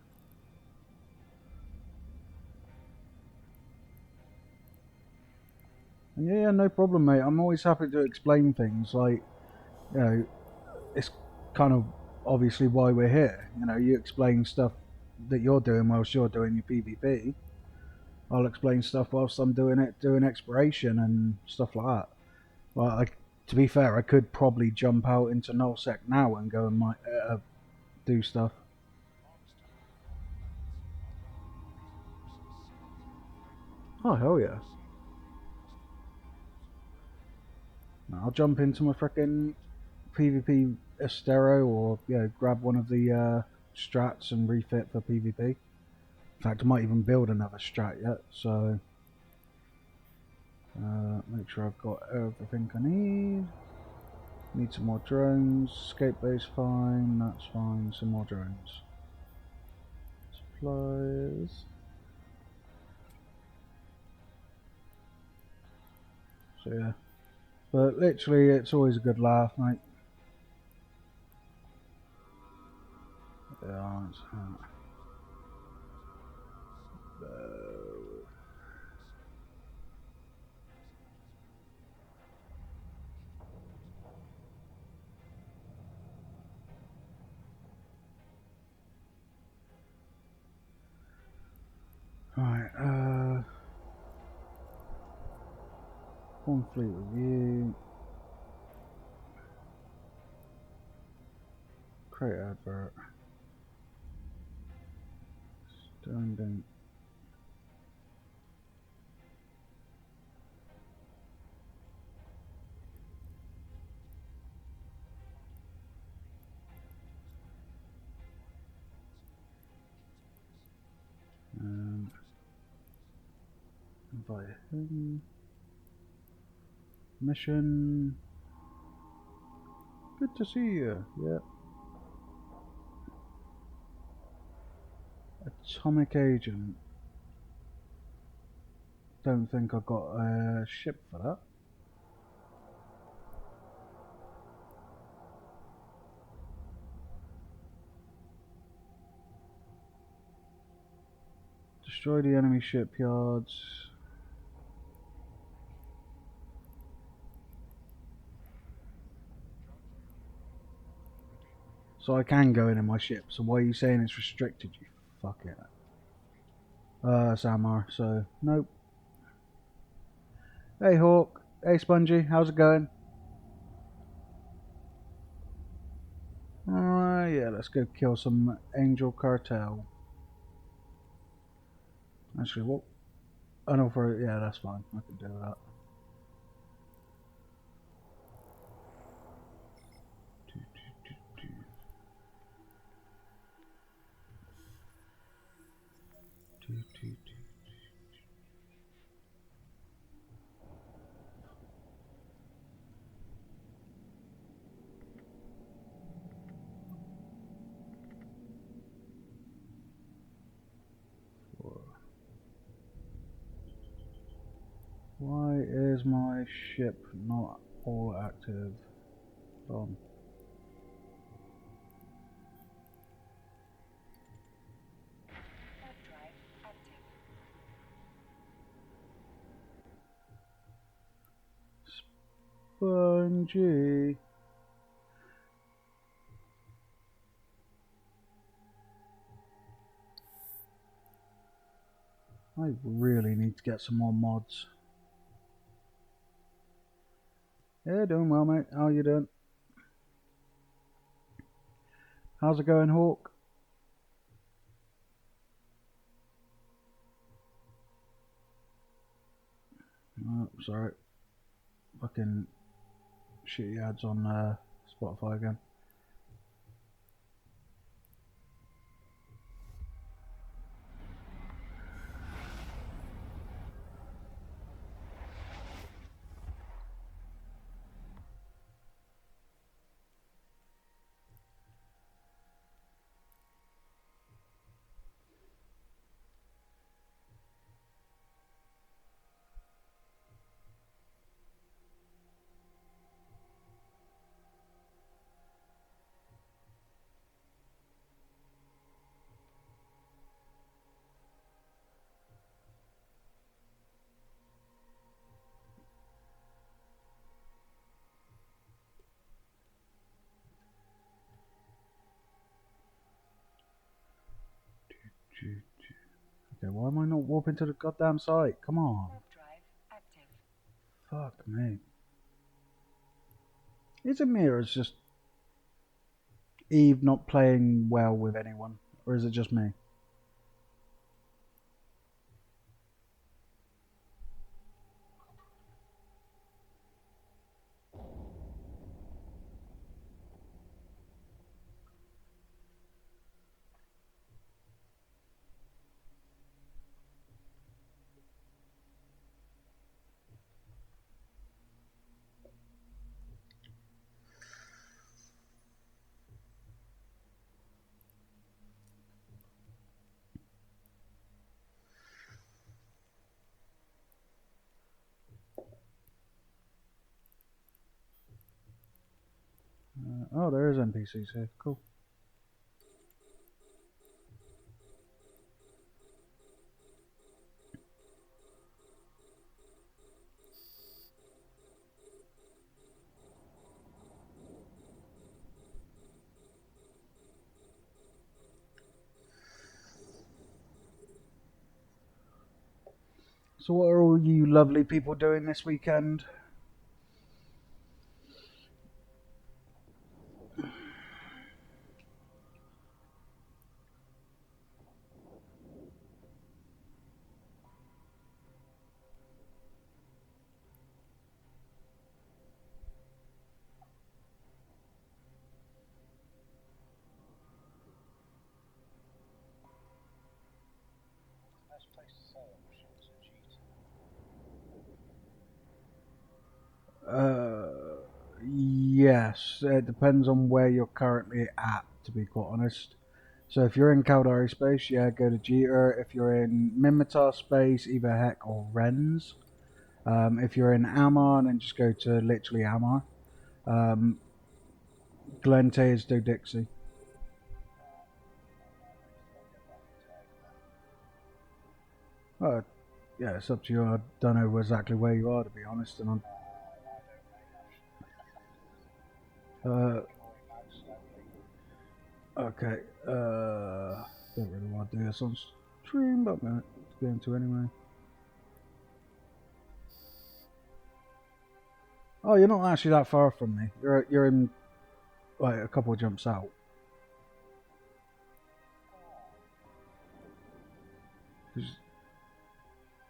And yeah, no problem, mate. I'm always happy to explain things. Like, it's kind of obviously why we're here. You explain stuff that you're doing whilst you're doing your PvP. I'll explain stuff whilst I'm doing exploration and stuff like that. Well, to be fair, I could probably jump out into nullsec now and go and do stuff. Oh, hell yeah. I'll jump into my frickin' PvP Estero or grab one of the strats and refit for PvP. In fact, I might even build another strat yet, so make sure I've got everything I need. Need some more drones. Escape base fine, that's fine. Some more drones. Supplies. So yeah. But literally, it's always a good laugh, mate. Yeah, right, one fleet review. Create advert. Standing. Invite him. Mission. Good to see you. Yeah. Atomic agent. Don't think I got a ship for that. Destroy the enemy shipyards. So I can go in my ship. So why are you saying it's restricted, you fuck it? Samar, so nope. Hey Hawk. Hey Spongy, how's it going? Yeah, let's go kill some Angel Cartel. Actually, what? I know for yeah, that's fine. I can do that. Why is my ship not all active? Warp drive active. Spongy. I really need to get some more mods. Yeah, doing well, mate. How you doing? How's it going, Hawk? Oh, sorry. Fucking shitty ads on Spotify again. Okay, why am I not warping to the goddamn site? Come on. Warp drive active. Fuck me. Is it me or is just Eve not playing well with anyone? Or is it just me? Oh, there is NPCs here. Cool. So what are all you lovely people doing this weekend? Yes, it depends on where you're currently at, to be quite honest. So if you're in Caldari space, yeah, go to Jeter. If you're in Mimitar space, either Heck or Rens. If you're in Amar, then just go to literally Amar. Glente is do Dixie. Uh, yeah, it's up to you. I don't know exactly where you are, to be honest. And okay. Don't really want to do this on stream, but I'm going to anyway. Oh, you're not actually that far from me. You're in like a couple of jumps out.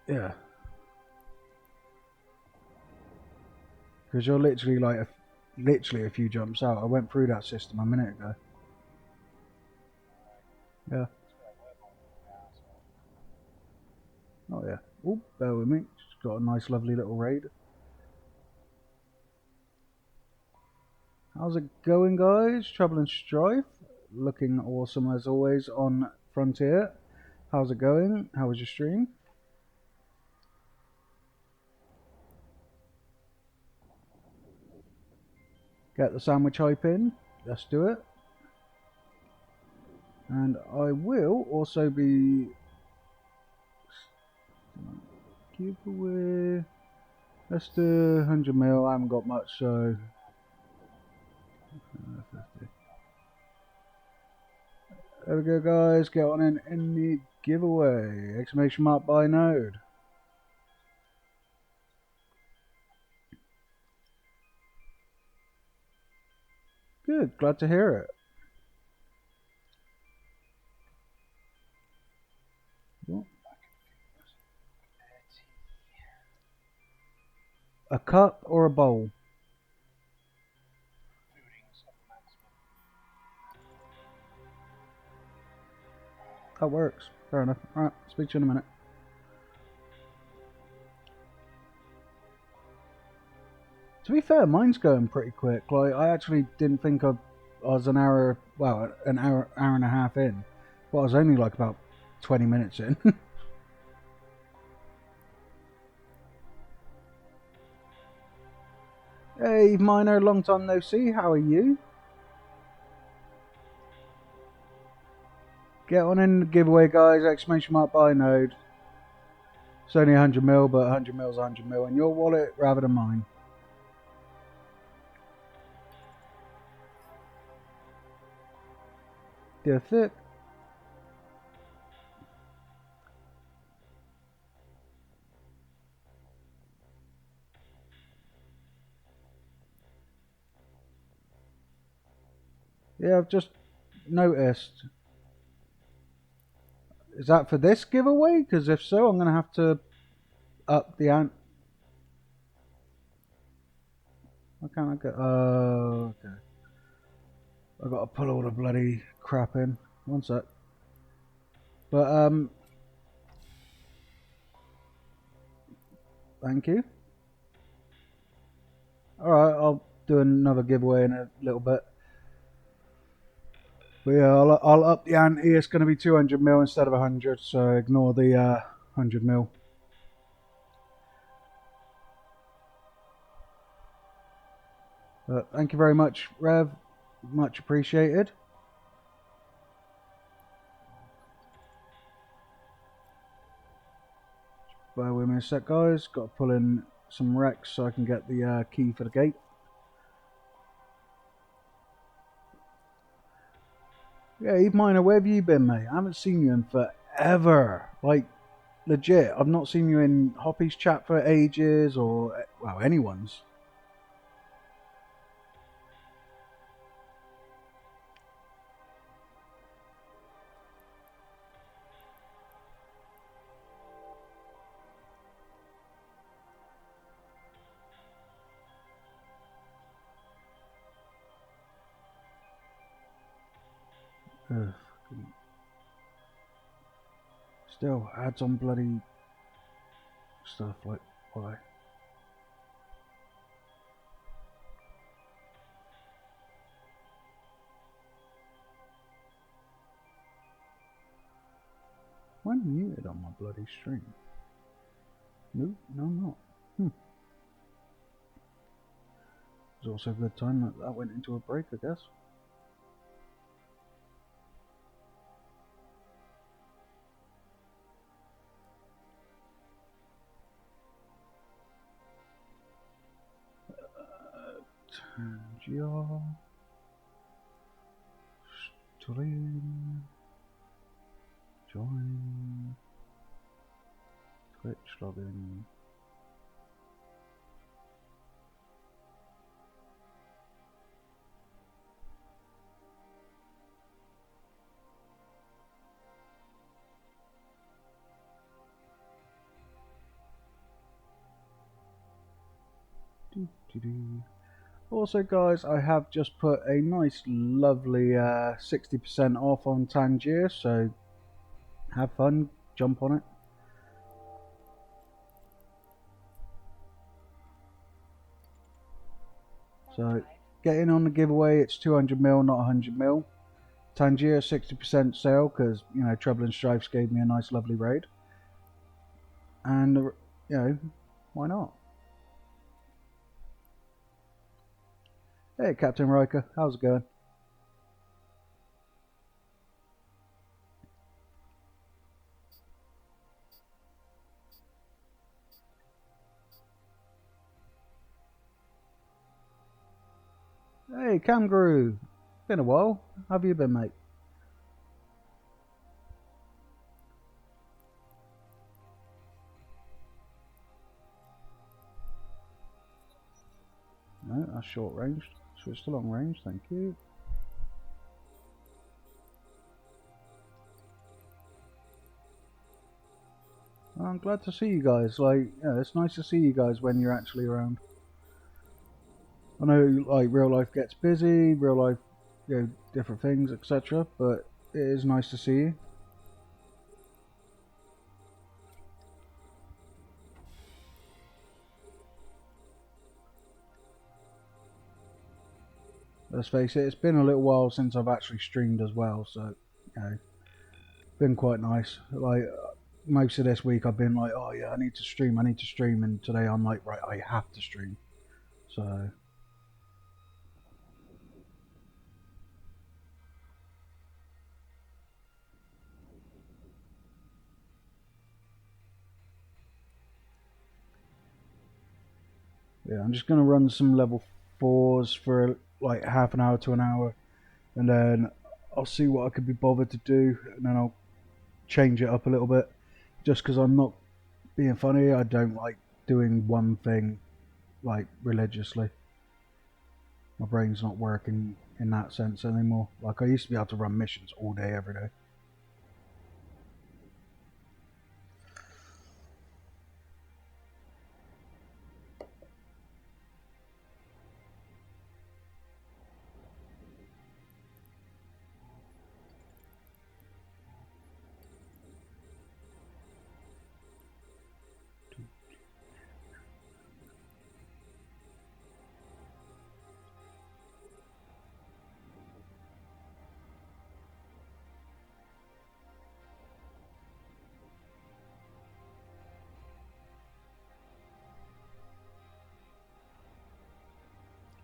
Yeah, because you're literally like literally a few jumps out. I went through that system a minute ago. Yeah. Oh yeah. Oh, bear with me. Just got a nice, lovely little raid. How's it going, guys? Trouble and Strife, looking awesome as always on Frontier. How's it going? How was your stream? Get the sandwich hype in. Let's do it. And I will also be giveaway. Let's do 100 mil. I haven't got much, so 50. There we go, guys. Get on in the giveaway. Exclamation mark by node. Good. Glad to hear it. What? A cup or a bowl? That works. Fair enough. Alright, speak to you in a minute. To be fair, mine's going pretty quick. Like, I actually didn't think I was an hour and a half in. Well, I was only like about 20 minutes in. Hey, Miner, long time no see. How are you? Get on in the giveaway, guys. Exclamation mark buy node. It's only 100 mil, but 100 mil is 100 mil in your wallet rather than mine. Dear thick. Yeah, I've just noticed. Is that for this giveaway? Because if so, I'm going to have to up the ant. Why can't I get... okay. I've got to pull all the bloody crap in. One sec. But, thank you. Alright, I'll do another giveaway in a little bit. But yeah, I'll up the ante. It's going to be 200 mil instead of 100, so ignore the 100 mil. Thank you very much, Rev. Much appreciated. Bear with me a sec, guys. Got to pull in some wrecks so I can get the key for the gate. Yeah, Eve Miner, where have you been, mate? I haven't seen you in forever. Like, legit. I've not seen you in Hoppy's chat for ages, or, well, anyone's. Ugh. Still, ads on bloody stuff, like, why? I'm muted on my bloody stream. No, I'm not. It's also a good time that went into a break, I guess. Tangia. Stream. Join. Twitch login. Also, guys, I have just put a nice, lovely 60% off on Tangier, so have fun, jump on it. So, getting on the giveaway, it's 200 mil, not 100 mil. Tangier, 60% sale, because, you know, Trouble and Strifes gave me a nice, lovely raid. And, you know, why not? Hey, Captain Riker, how's it going? Hey, Camgrew, been a while. How have you been, mate? No, that's short range. Switch to long range, thank you. I'm glad to see you guys. Like, yeah, it's nice to see you guys when you're actually around. I know, like, real life gets busy, real life, you know, different things, etc. But it is nice to see you. Let's face it, it's been a little while since I've actually streamed as well, so, you know, been quite nice. Like, most of this week I've been like, oh yeah, I need to stream, and today I'm like, right, I have to stream. So, yeah, I'm just going to run some level 4s for like half an hour to an hour, and then I'll see what I could be bothered to do, and then I'll change it up a little bit. Just because I'm not being funny, I don't like doing one thing like religiously. My brain's not working in that sense anymore. Like, I used to be able to run missions all day, every day.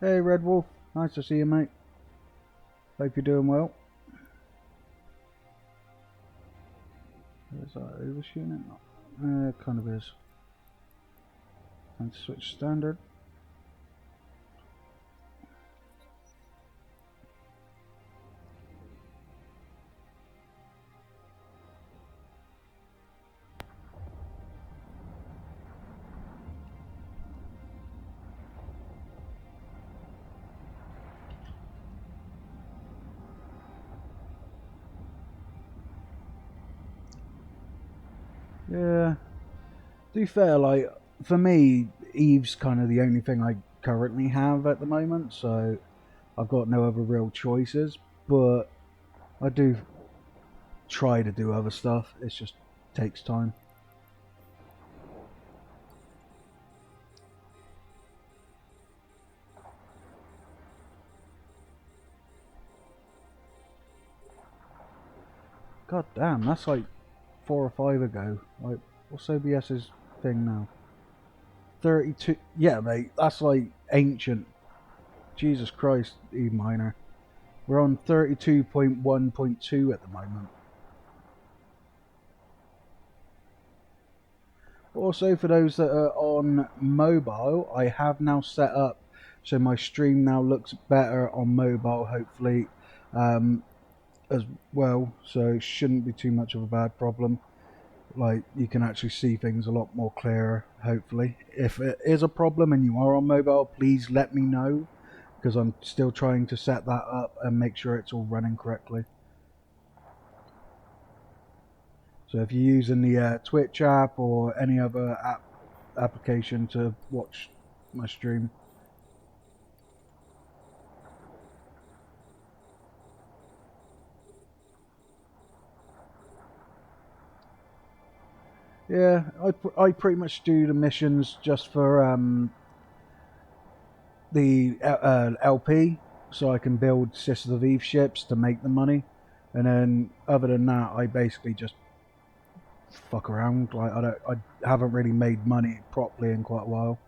Hey, Red Wolf. Nice to see you, mate. Hope you're doing well. Is that overshooting it? It kind of is. And switch standard. Yeah. To be fair, like, for me, Eve's kind of the only thing I currently have at the moment, so I've got no other real choices, but I do try to do other stuff. It just takes time. God damn, that's like 4 or 5 ago. Like, what's OBS's thing now? 32. Yeah, mate, that's like ancient. Jesus Christ, E minor. We're on 32.1.2 at the moment. Also, for those that are on mobile, I have now set up so my stream now looks better on mobile, hopefully, as well. So it shouldn't be too much of a bad problem. Like, you can actually see things a lot more clearer, hopefully. If it is a problem and you are on mobile, please let me know, because I'm still trying to set that up and make sure it's all running correctly. So if you're using the Twitch app or any other application to watch my stream, yeah, I pretty much do the missions just for the LP, so I can build Sisters of Eve ships to make the money, and then other than that, I basically just fuck around. Like, I haven't really made money properly in quite a while.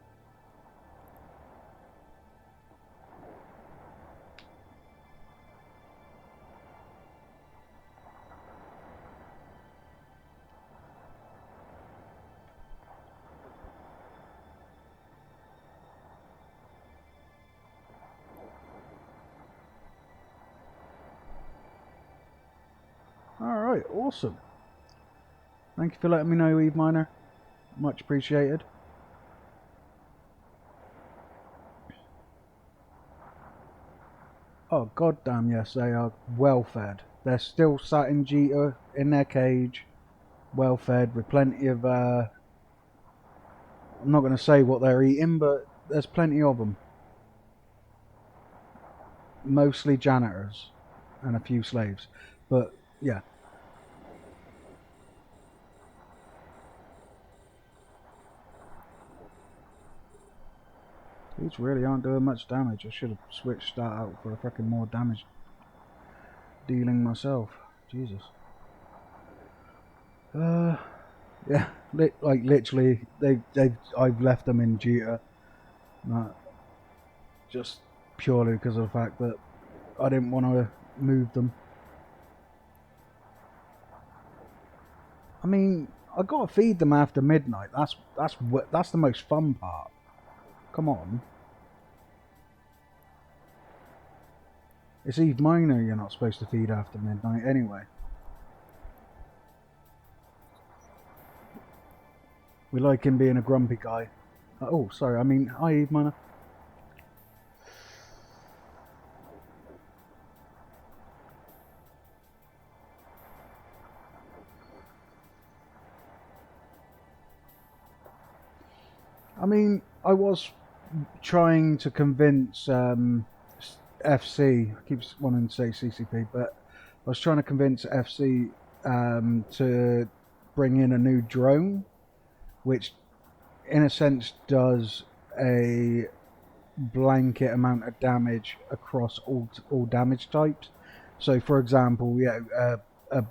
Alright, awesome. Thank you for letting me know, Eve Miner. Much appreciated. Oh, goddamn, yes, they are well fed. They're still sat in Jita, in their cage, well fed, with plenty of, I'm not going to say what they're eating, but there's plenty of them. Mostly janitors and a few slaves, but yeah. These really aren't doing much damage. I should have switched that out for a freaking more damage dealing myself. Jesus. Yeah, like literally, I've left them in Jita, just purely because of the fact that I didn't want to move them. I mean, I gotta feed them after midnight. That's the most fun part. Come on. It's Eve Minor you're not supposed to feed after midnight anyway. We like him being a grumpy guy. Oh, sorry, I mean, hi Eve Minor. I mean, I was trying to convince FC, I keep wanting to say CCP, but I was trying to convince FC to bring in a new drone, which in a sense does a blanket amount of damage across all damage types. So, for example, yeah, I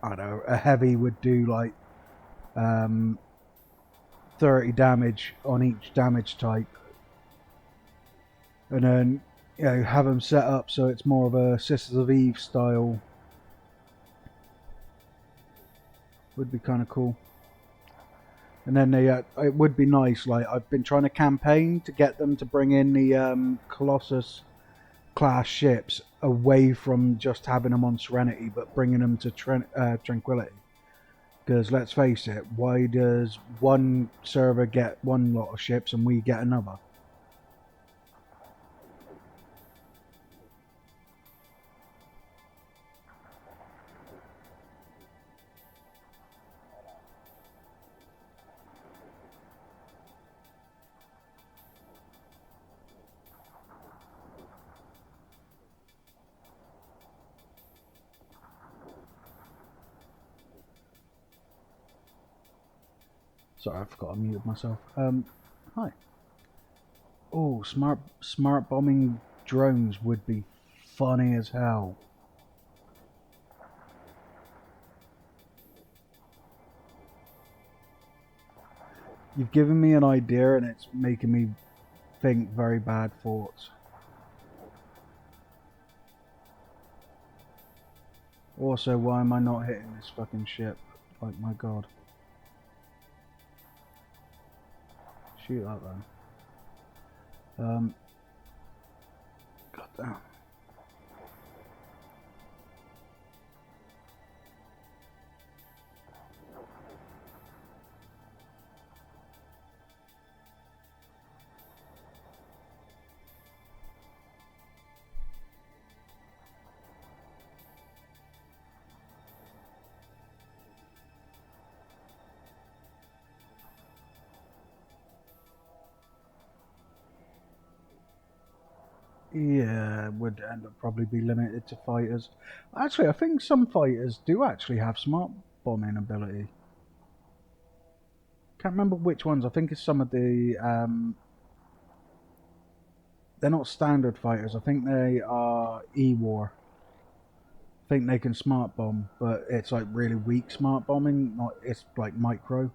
don't know, a heavy would do like 30 damage on each damage type, and then you know, have them set up so it's more of a Sisters of Eve style. Would be kind of cool. And then they, it would be nice. Like I've been trying to campaign to get them to bring in the Colossus class ships away from just having them on Serenity, but bringing them to Tranquility. Because let's face it, why does one server get one lot of ships and we get another? Sorry, I forgot I muted myself. Hi. Oh, smart bombing drones would be funny as hell. You've given me an idea and it's making me think very bad thoughts. Also, why am I not hitting this fucking ship? Like, my god. Shoot that then. God damn. Yeah, it would end up probably be limited to fighters. Actually, I think some fighters do actually have smart bombing ability. Can't remember which ones. I think it's some of the they're not standard fighters. I think they are E-War. I think they can smart bomb, but it's like really weak smart bombing. Not it's like micro.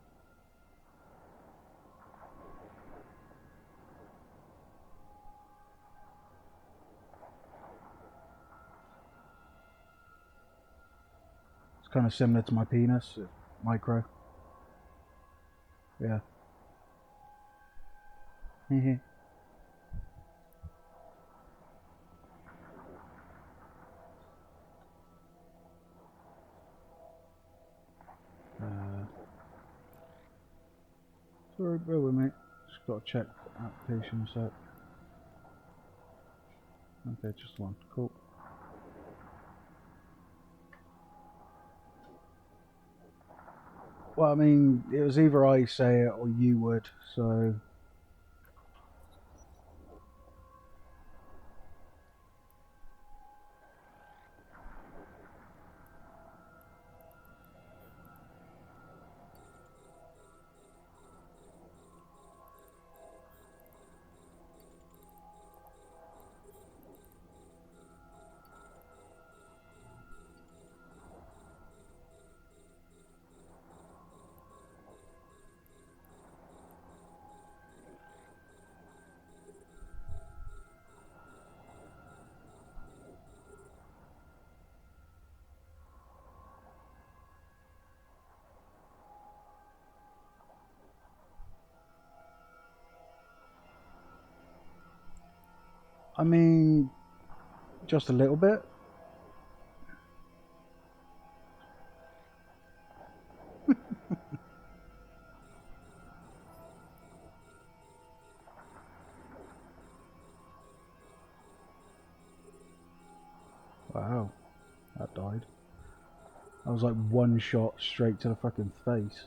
It's kind of similar to my penis, micro. Yeah. Sorry, bear with me. Just got to check the application set. Okay, just one. Cool. Well, I mean, it was either I say it or you would, so... I mean, just a little bit. Wow, that died. That was like one shot straight to the fucking face.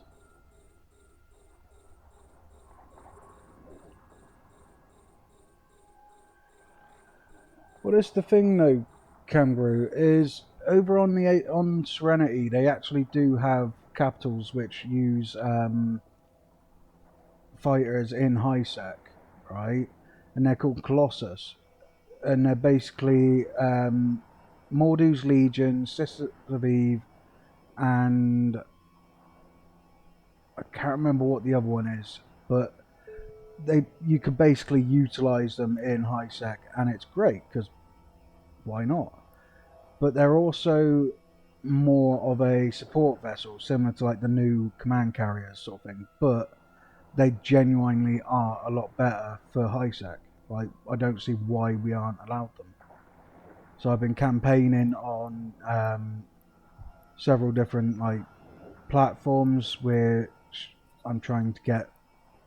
Well, that's the thing though, Kangaroo, is over on Serenity they actually do have capitals which use fighters in high sec, right? And they're called Colossus, and they're basically Mordu's Legion, Sisters of Eve, and I can't remember what the other one is, but you could basically utilize them in high sec, and it's great because why not? But they're also more of a support vessel, similar to like the new command carriers sort of thing. But they genuinely are a lot better for high sec. Like, I don't see why we aren't allowed them. So I've been campaigning on several different like platforms where I'm trying to get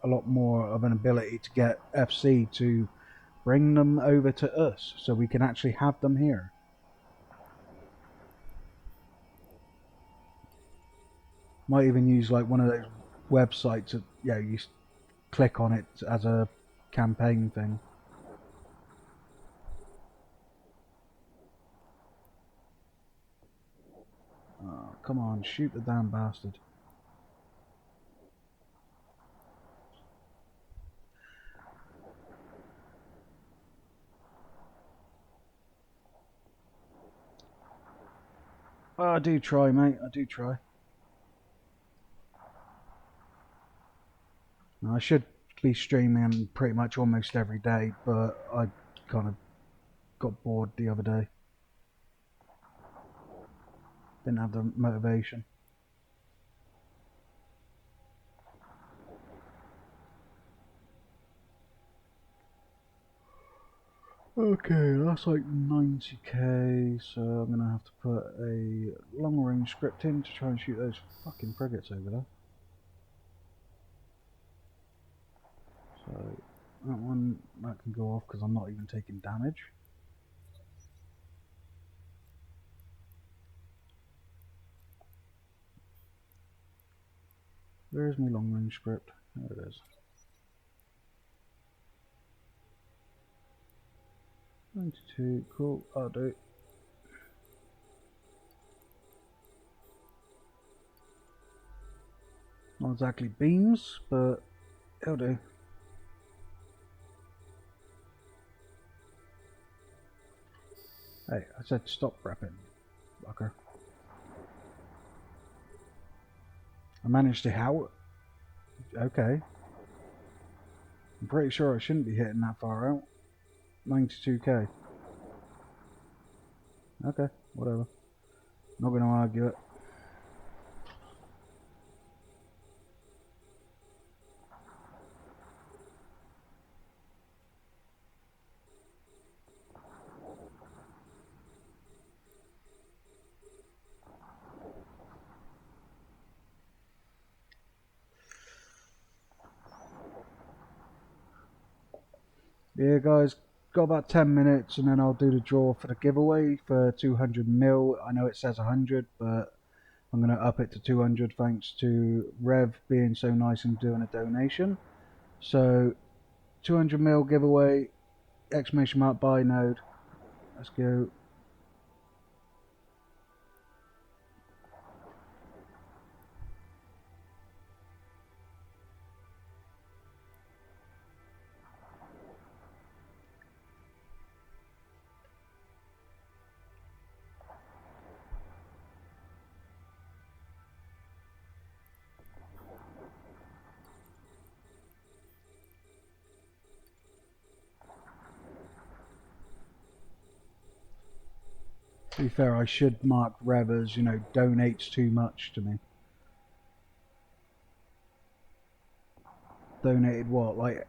a lot more of an ability to get FC to bring them over to us so we can actually have them here. Might even use like one of those websites that, yeah, you click on it as a campaign thing. Oh, come on, shoot the damn bastard. Oh, I do try, mate. I do try. I should be streaming pretty much almost every day, but I kind of got bored the other day. Didn't have the motivation. Okay, that's like 90k, so I'm gonna have to put a long range script in to try and shoot those fucking frigates over there. So that one, that can go off because I'm not even taking damage. Where's my long range script? There it is. 92, cool, I'll do. Not exactly beams, but it'll do. Hey, I said stop repping, fucker. I managed to how? Okay. I'm pretty sure I shouldn't be hitting that far out. 92k. Okay, whatever. Not gonna argue it. Yeah, guys, got about 10 minutes and then I'll do the draw for the giveaway for 200 mil. I know it says 100, but I'm going to up it to 200 thanks to Rev being so nice and doing a donation. So 200 mil giveaway, exclamation mark buy node. Let's go. To be fair, I should mark Rev as, you know, donates too much to me. Donated what, like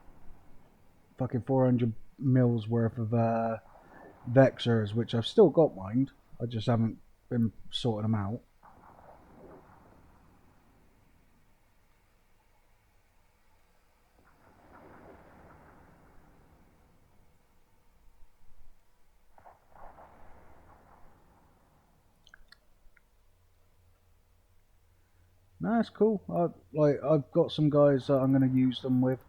fucking 400 mils worth of Vexers, which I've still got mined. I just haven't been sorting them out. No, that's cool. I've got some guys that I'm going to use them with.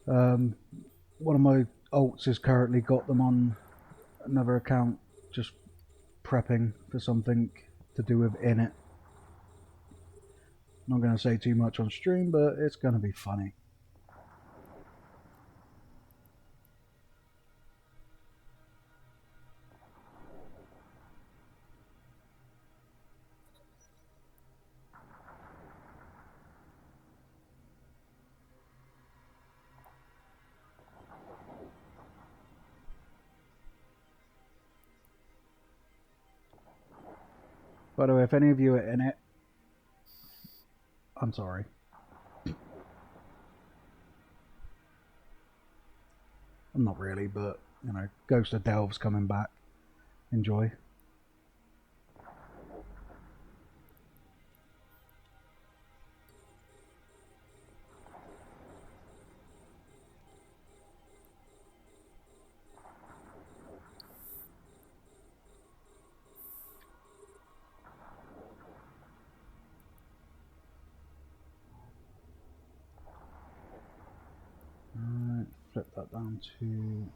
One of my alts has currently got them on another account, just prepping for something to do with in it. Not going to say too much on stream, but it's going to be funny. By the way, if any of you are in it, I'm sorry. I'm not really, but, you know, Ghost of Delve's coming back. Enjoy. Alright, flip that down to...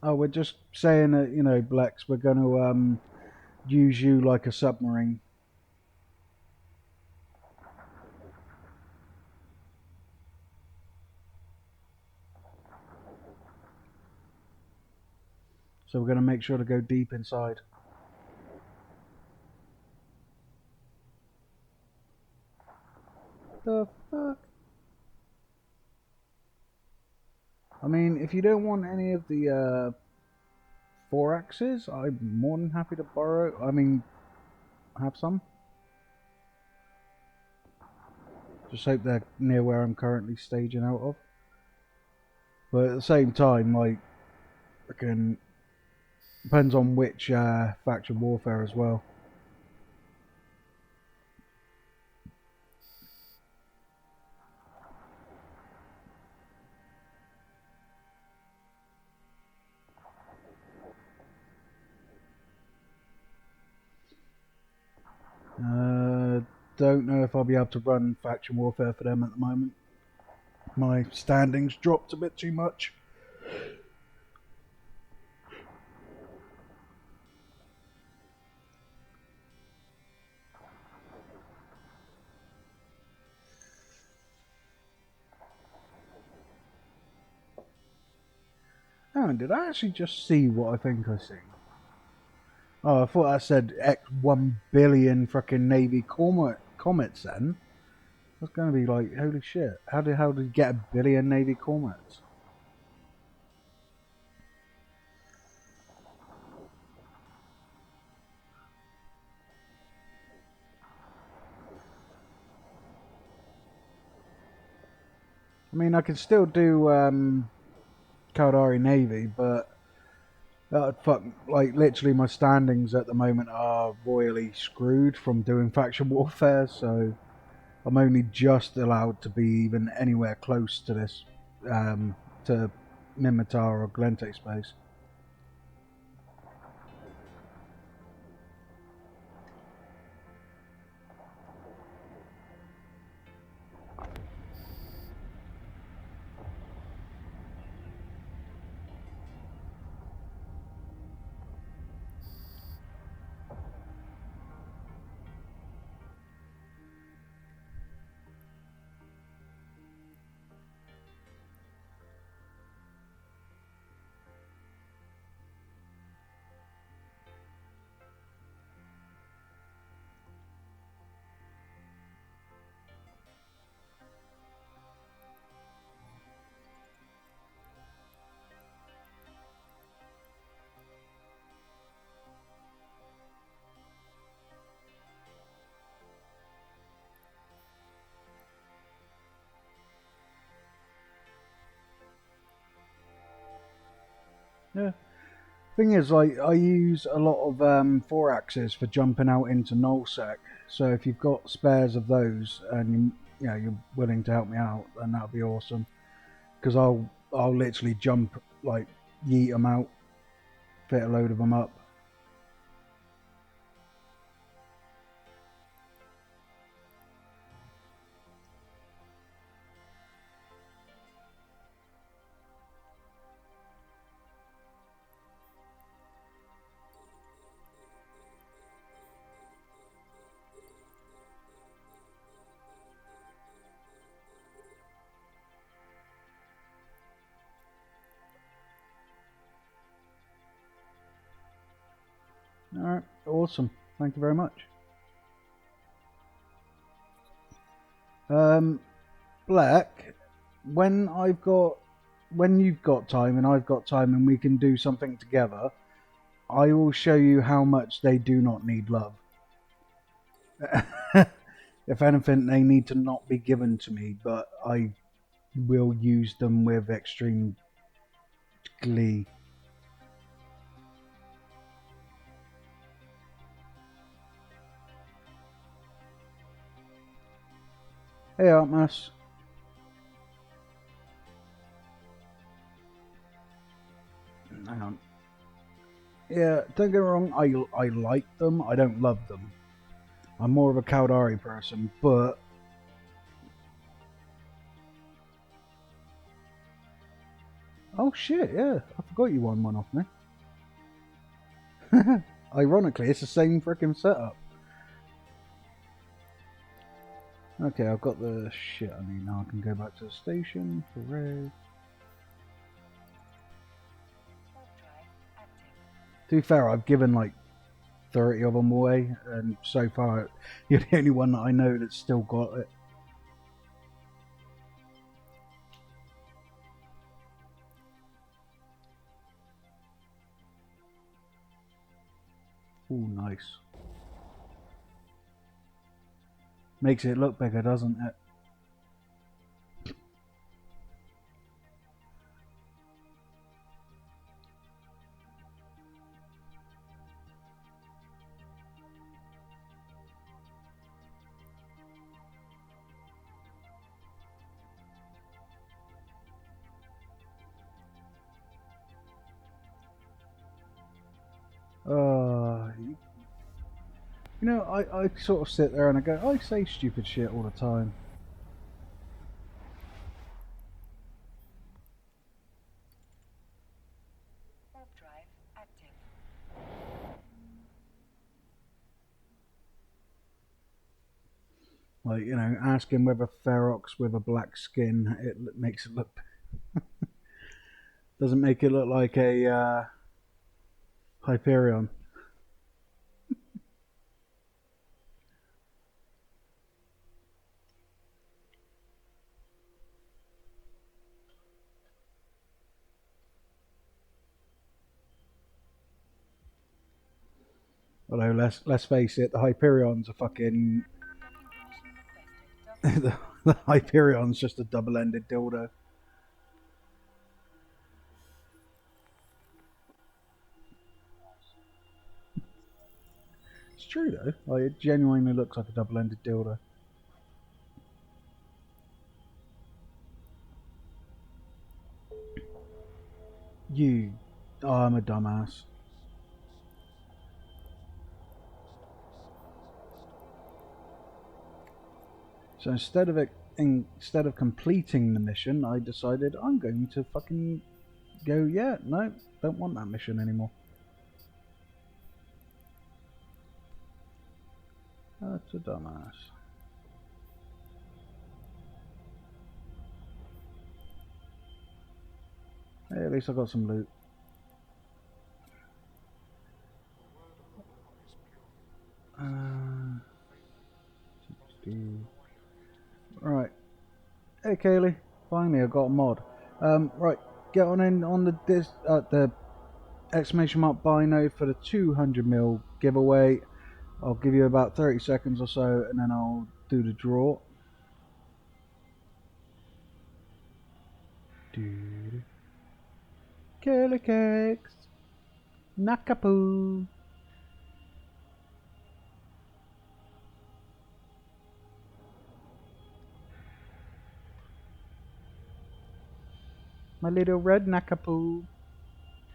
Oh, we're just saying that, you know, Blex, we're going to use you like a submarine. So we're going to make sure to go deep inside. The fuck? I mean, if you don't want any of the 4-axes, I'm more than happy to borrow. I mean, have some. Just hope they're near where I'm currently staging out of. But at the same time, like, again, depends on which faction warfare as well. Don't know if I'll be able to run faction warfare for them at the moment. My standings dropped a bit too much. Oh, did I actually just see what I think I see? Oh, I thought I said X 1 billion fucking Navy comets then. That's going to be like, holy shit. How did you get a billion Navy comets? I mean, I can still do Caldari Navy, but that would fuck, like, literally my standings at the moment are royally screwed from doing faction warfare, so I'm only just allowed to be even anywhere close to this, to Minmatar or Glente space. Yeah. Thing is, like, I use a lot of 4-axes for jumping out into nullsec. So if you've got spares of those and you're willing to help me out, then that'd be awesome. Because I'll literally jump, like, yeet them out, fit a load of them up. Alright, awesome. Thank you very much. Black, when you've got time and I've got time and we can do something together, I will show you how much they do not need love. If anything, they need to not be given to me, but I will use them with extreme glee. Hey, Artemis. Hang on. Yeah, don't get me wrong, I like them, I don't love them. I'm more of a Caldari person, but... Oh shit, yeah, I forgot you won one off me. Ironically, it's the same freaking setup. Okay, I've got the shit I need now. I can go back to the station. Hooray. To be fair, I've given like 30 of them away, and so far you're the only one that I know that's still got it. Ooh, nice. Makes it look bigger, doesn't it? You know, I sort of sit there and I go, I say stupid shit all the time. Warp drive active. Like, you know, asking whether Ferox with a black skin, it makes it look... doesn't make it look like a Hyperion. Although, let's face it, the Hyperion's a fucking... the Hyperion's just a double-ended dildo. It's true though, like, it genuinely looks like a double-ended dildo. Oh, I'm a dumbass. So instead of completing the mission, I decided I'm going to fucking go, yeah, no, don't want that mission anymore. That's a dumbass. Hey, at least I got some loot. Right. Hey, Kaylee. Finally, I got a mod. Right. Get on in on the exclamation mark buy now for the 200ml giveaway. I'll give you about 30 seconds or so, and then I'll do the draw. Kaylee cakes. Nakapoo. My little red Nakapoo.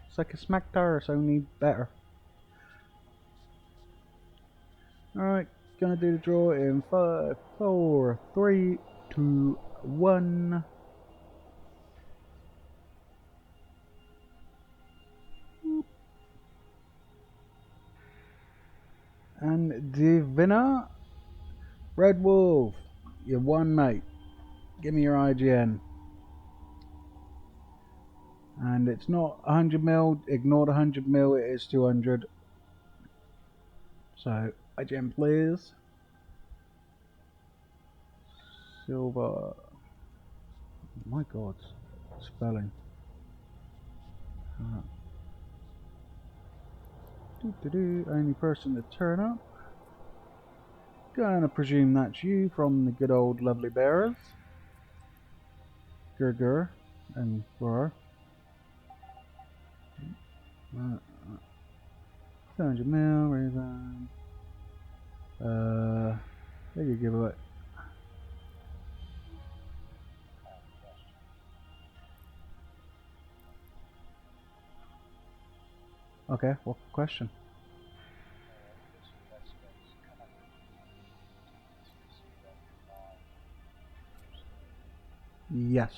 It's like a smack Taurus, only better. Alright, gonna do the draw in 5, 4, 3, 2, 1. And the winner, Red Wolf, you won, mate. Give me your IGN. And it's not 100ml, ignore the 100ml, it is 200. So, IGN please. Silver. My god. Spelling. Only person to turn up. Gonna presume that's you from the good old lovely bearers. Gur and Roar. 200 mil, Raven. There you give it. Okay, what question? Yes.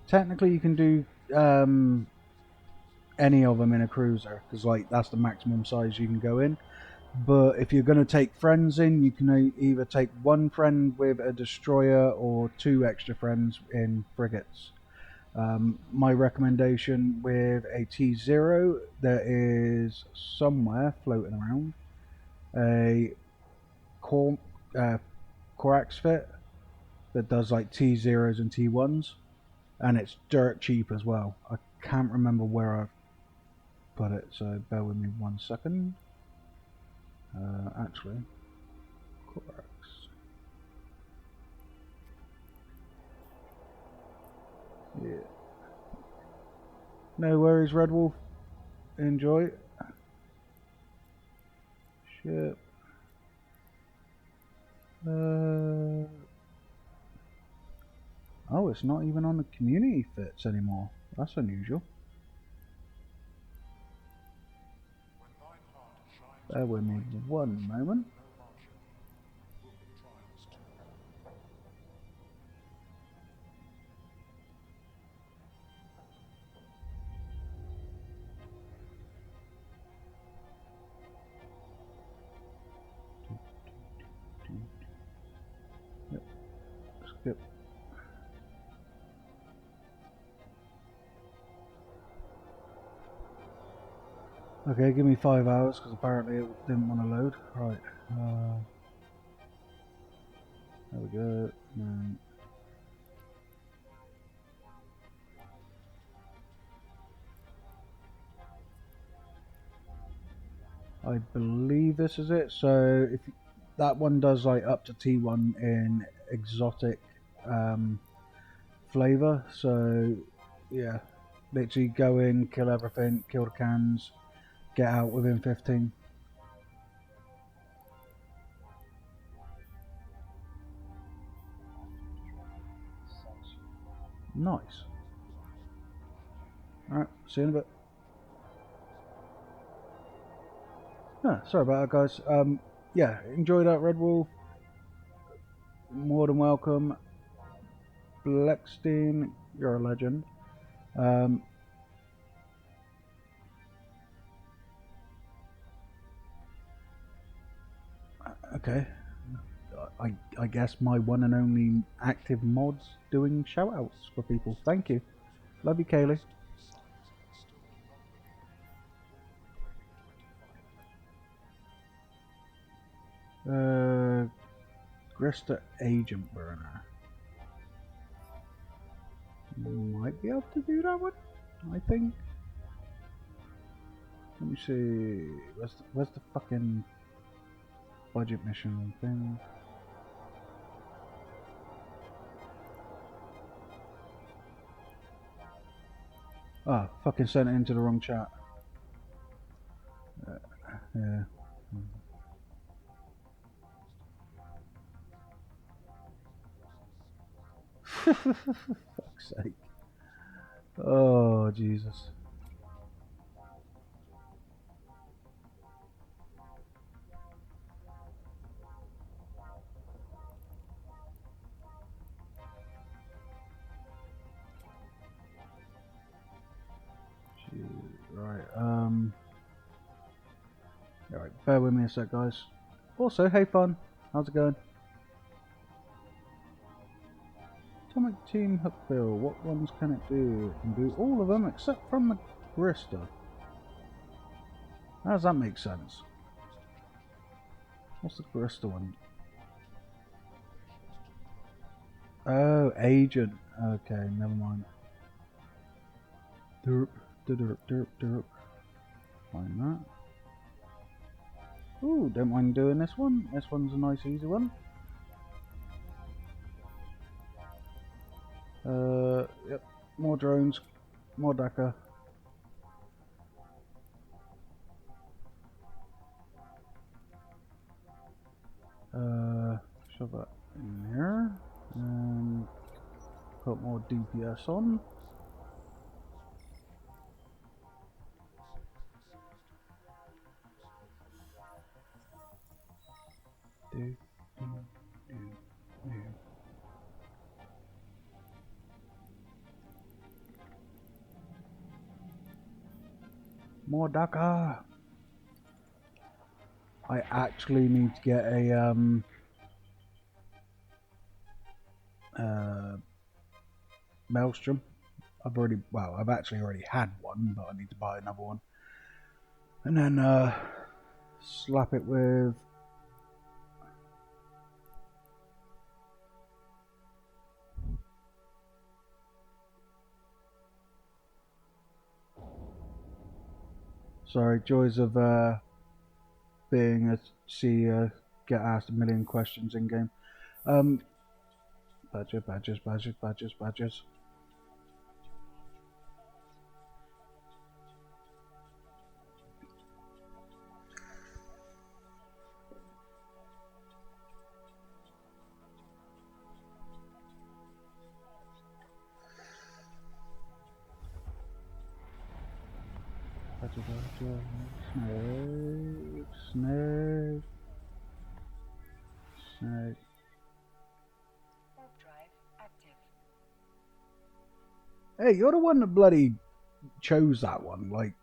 Technically, you can do any of them in a cruiser because, like, that's the maximum size you can go in. But if you're going to take friends in, you can either take one friend with a destroyer or 2 extra friends in frigates. My recommendation with a T0, there is somewhere floating around a Corax fit that does like T0s and T1s, and it's dirt cheap as well. I can't remember where I've put it, so bear with me 1 second. Actually, Corax. Yeah. No worries, Red Wolf. Enjoy. Ship. Oh, it's not even on the community fits anymore. That's unusual. Bear with me 1 moment. Yep. Skip. Okay, give me 5 hours because apparently it didn't want to load. Right. There we go. And I believe this is it. So if that one does like up to T1 in exotic flavor. So yeah, literally go in, kill everything, kill the cans, get out within 15. Nice. Alright, see you in a bit. Sorry about that, guys. Yeah, enjoy that, Red Wolf. More than welcome. Blexstein, you're a legend. Okay. I guess my one and only active mods doing shoutouts for people. Thank you. Love you, Kaylee. Grista Agent Burner. Might be able to do that one, I think. Let me see. Where's the fucking budget mission thing? Ah, fucking sent it into the wrong chat. Yeah. Fuck's sake. Oh, Jesus. Right, alright, bear with me a sec, guys. Also, hey fun, how's it going? Atomic Team Hookbill, what ones can it do? It can do all of them except from the Grista. How does that make sense? What's the crystal one? Oh, agent. Okay, never mind. Derp, derp, derp, derp. Find that. Ooh, don't mind doing this one. This one's a nice easy one. Yep. More drones. More DACA. Shove that in here. And put more DPS on. More DACA. I actually need to get a Maelstrom. I've actually already had one, but I need to buy another one. And then slap it with sorry, joys of being a CEO, get asked a million questions in game. Badges. Snake. Warp drive active. Hey, you're the one that bloody chose that one, like,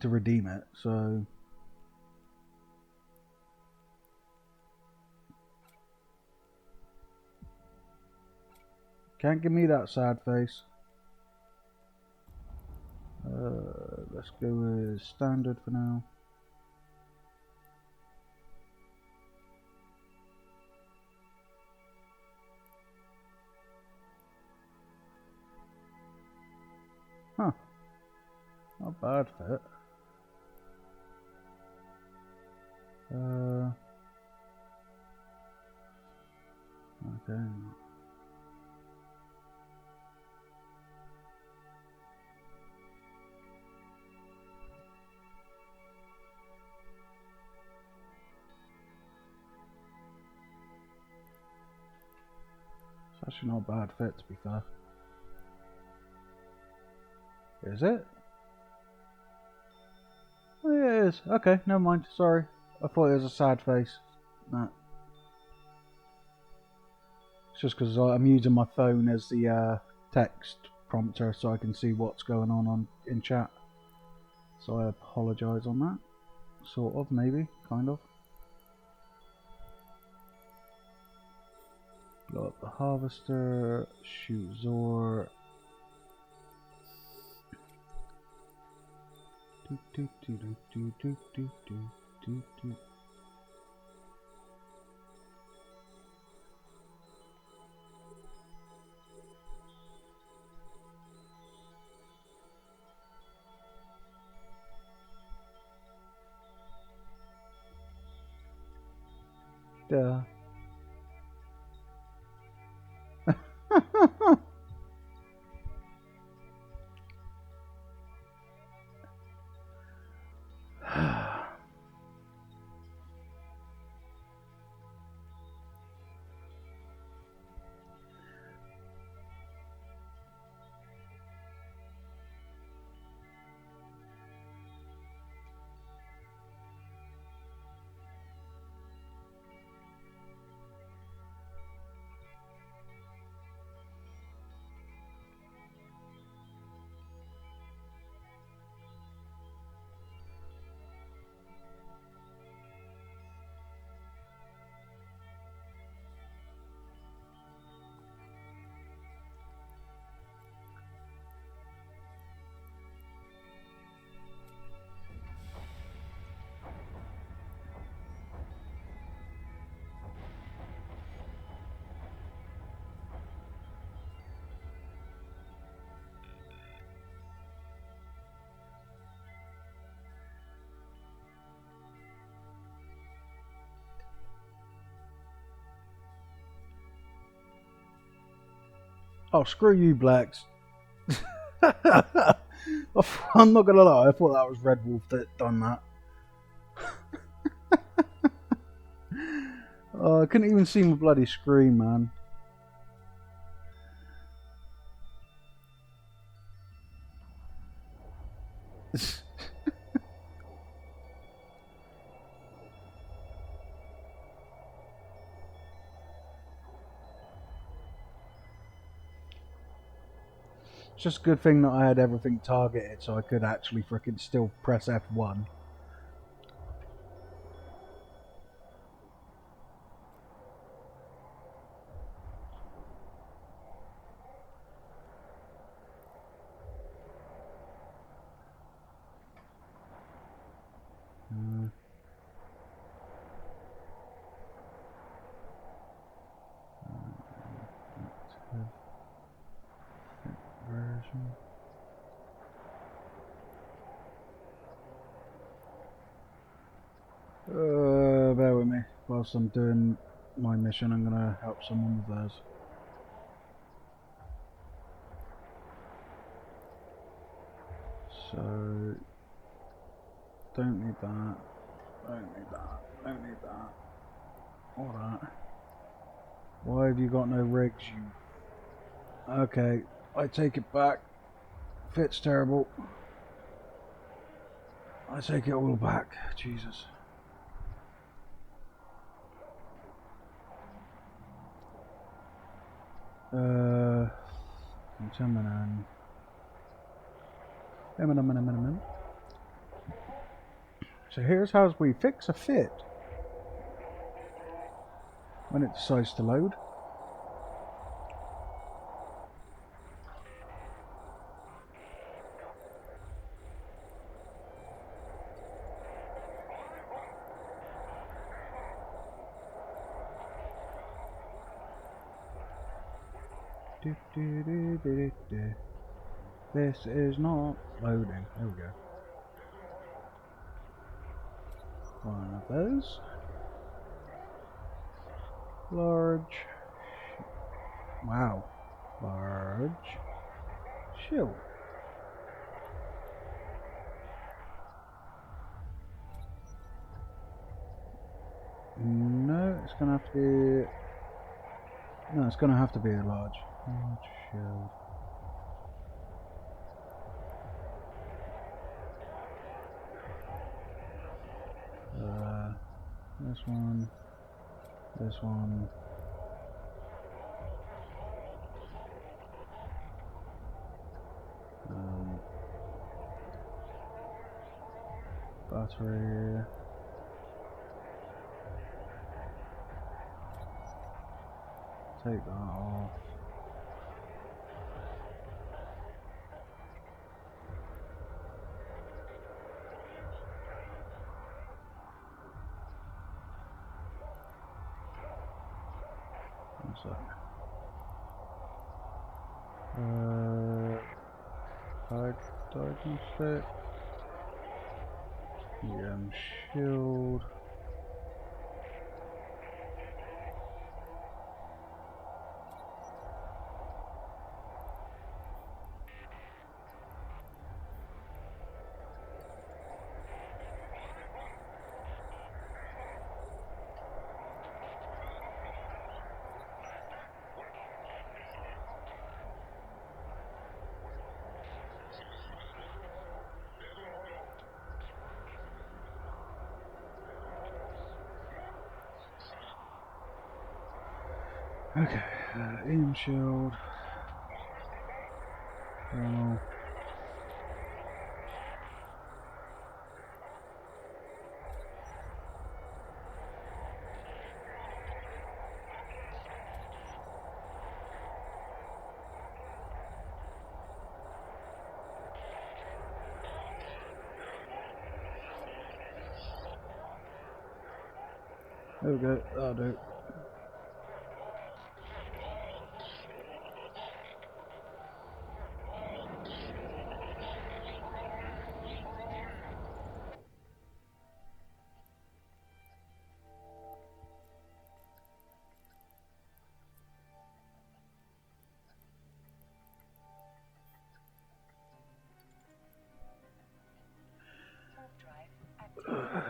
to redeem it, so... Can't give me that sad face. Let's go with standard for now. Huh. Not bad fit. Okay. It's actually not a bad fit, to be fair. Is it? Oh yeah, it is. Okay, never mind. Sorry. I thought it was a sad face. No. It's just because I'm using my phone as the text prompter so I can see what's going on in chat. So I apologise on that. Sort of, maybe, kind of. Blow up the harvester, shoot Zor. Duh. Oh, screw you, Blacks. I'm not gonna lie, I thought that was Red Wolf that done that. Oh, I couldn't even see my bloody screen, man. It's just a good thing that I had everything targeted so I could actually frickin' still press F1. Version. Bear with me. Whilst I'm doing my mission, I'm gonna help someone with theirs. So, don't need that. Don't need that. Don't need that. All that. Why have you got no rigs, you? Okay, I take it back. Fit's terrible. I take it all back. Jesus. So here's how we fix a fit when it decides to load. This is not loading. There we go. One of those. Large. Wow. Large. Shield. No, it's gonna have to be. No, it's gonna have to be a large. Large shield. This one. This one. Battery. Take that off. One sec. Diagnostic. Shield. Okay, aim shield. Oh. There we go, that'll do.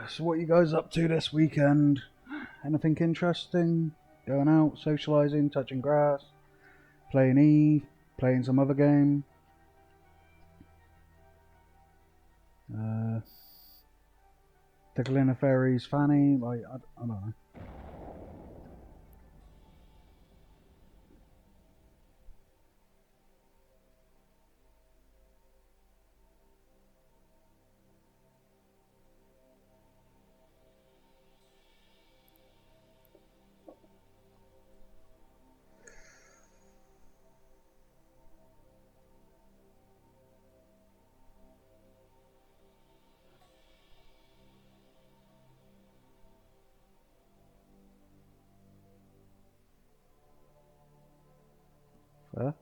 So what you guys up to this weekend? Anything interesting? Going out, socialising, touching grass, playing Eve, playing some other game? Tickling a fairy's fanny? Like, I don't know. Fair.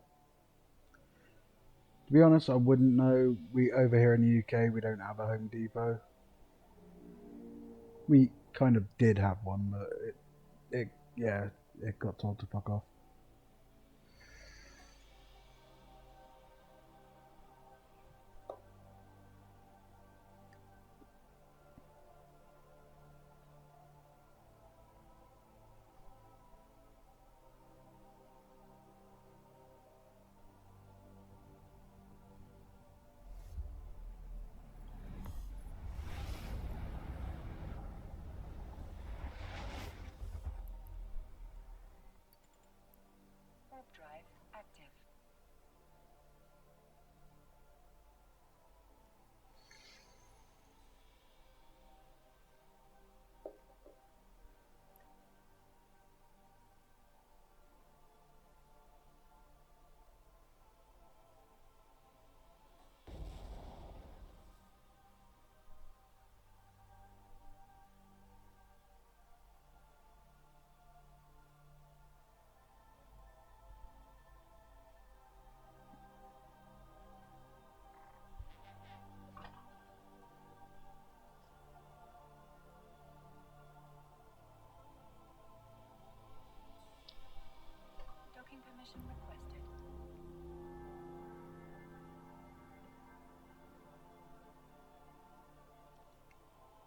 To be honest, I wouldn't know. We over here in the UK, we don't have a Home Depot. We kind of did have one, but it got told to fuck off. Warp drive active. Docking permission requested.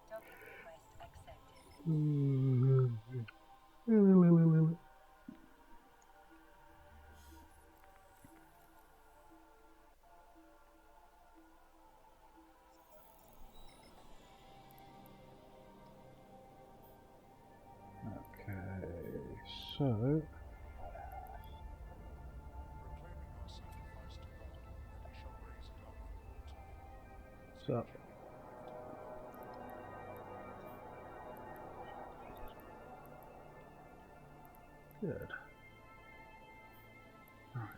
Docking request accepted. Okay, so so good. All right.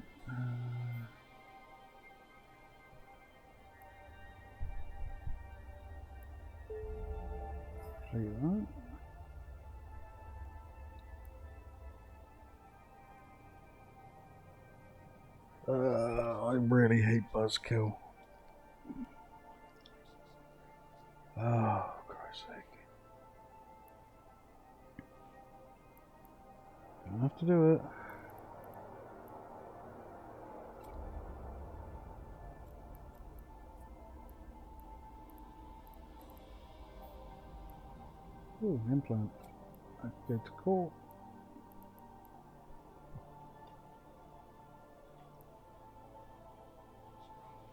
Play that. I really hate buzzkill. Oh, Christ's sake. Don't have to do it. Ooh, implant. Activate to call.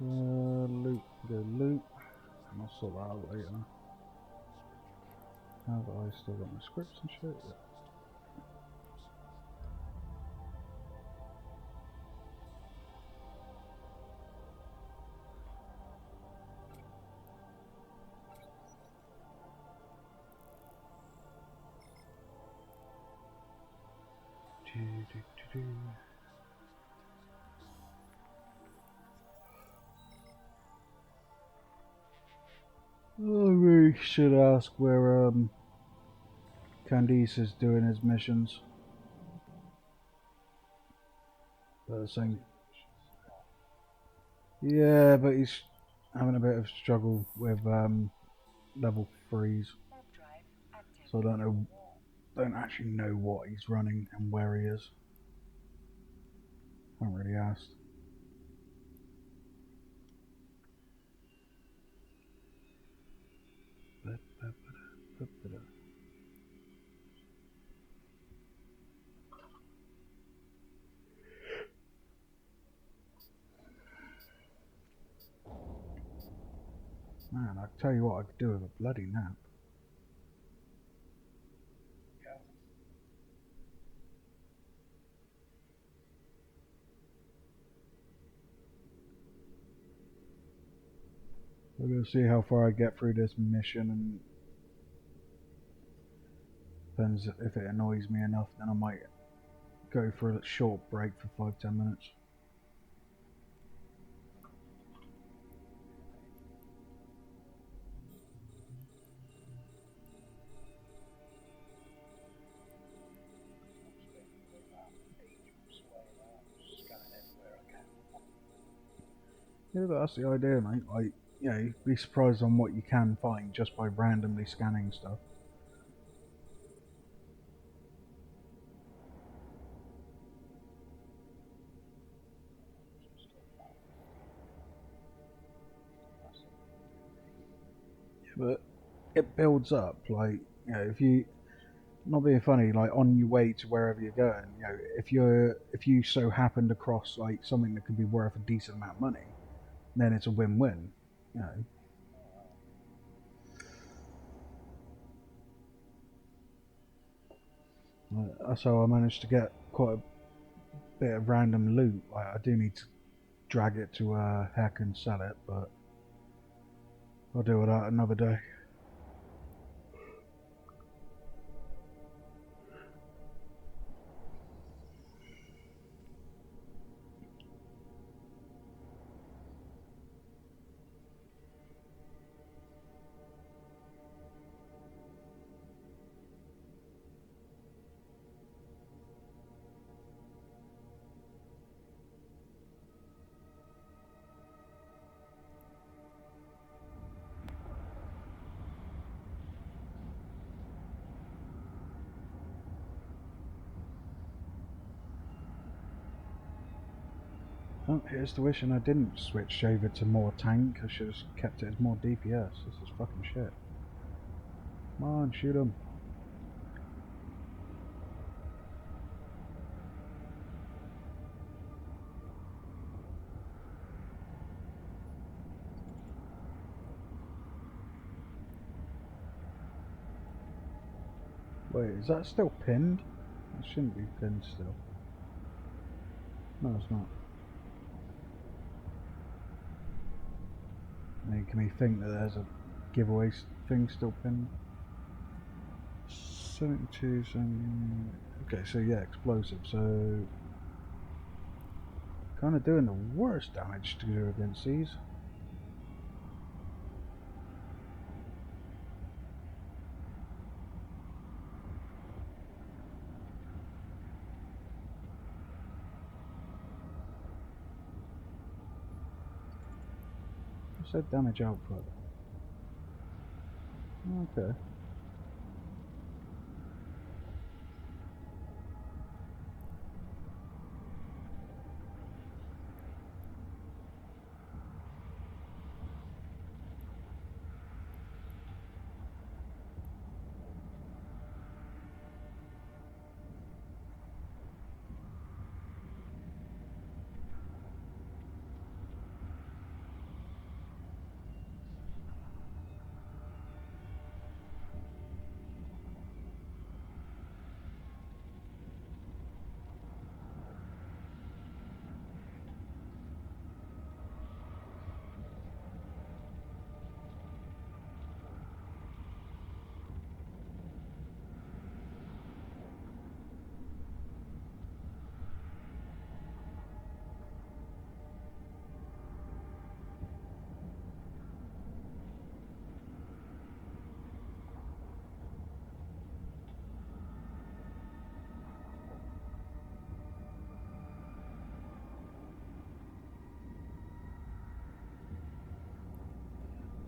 Loot, go loot. And I'll sort that out later. Have I still got my scripts and shit? Yeah. We should ask where Candice is doing his missions. Saying, yeah, but he's having a bit of struggle with level 3s. Warp drive active. So I don't actually know what he's running and where he is. I haven't really asked. Man, I tell you what, I could do with a bloody nap. We're gonna see how far I get through this mission, and depends if it annoys me enough, then I might go for a short break for 5-10 minutes. Yeah, but that's the idea, mate. Like, you know, you'd be surprised on what you can find just by randomly scanning stuff. Yeah, but it builds up. Like, you know, if you, not being funny, like on your way to wherever you're going, you know, if you so happened across like something that could be worth a decent amount of money, then it's a win-win. You know, that's how I managed to get quite a bit of random loot. Like, I do need to drag it to Heck and sell it, but I'll deal with that another day. Oh, here's the wishing I didn't switch over to more tank. I should have kept it as more DPS. This is fucking shit. Come on, shoot him. Wait, is that still pinned? It shouldn't be pinned still. No, it's not. Making me think that there's a giveaway thing still pinned. 72, 70... Okay, so yeah, explosive. So kind of doing the worst damage to do against these. I said damage output. Okay.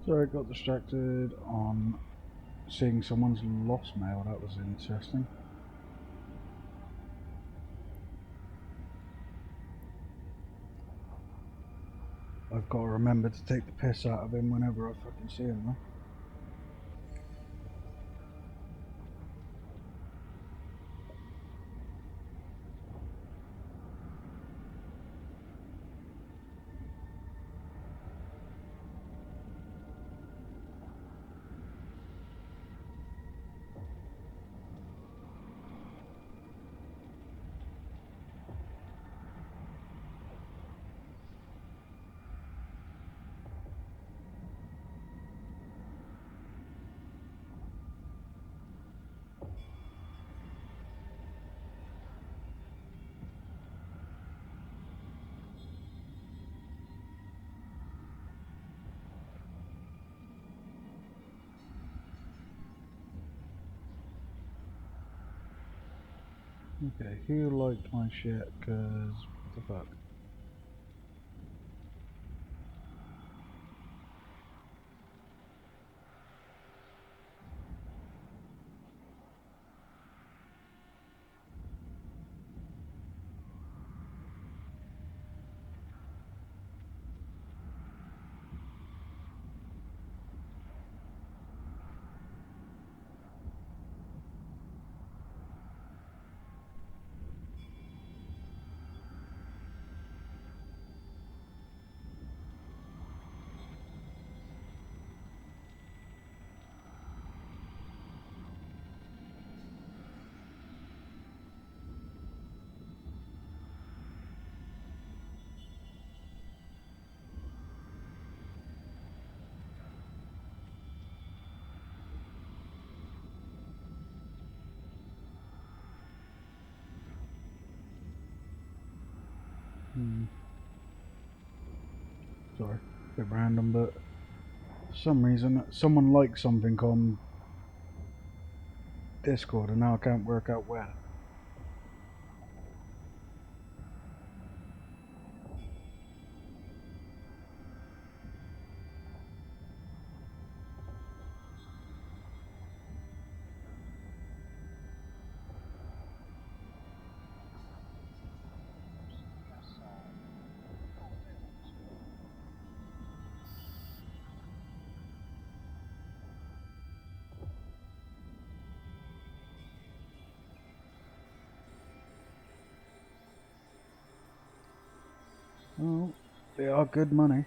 So I got distracted on seeing someone's lost mail. That was interesting. I've got to remember to take the piss out of him whenever I fucking see him, though. Okay, who liked my shit? Cause what the fuck? Sorry, a bit random, but for some reason someone liked something on Discord and now I can't work out where. Oh, they are good money.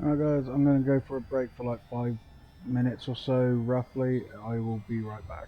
Alright guys, I'm gonna go for a break for like 5 minutes or so roughly. I will be right back.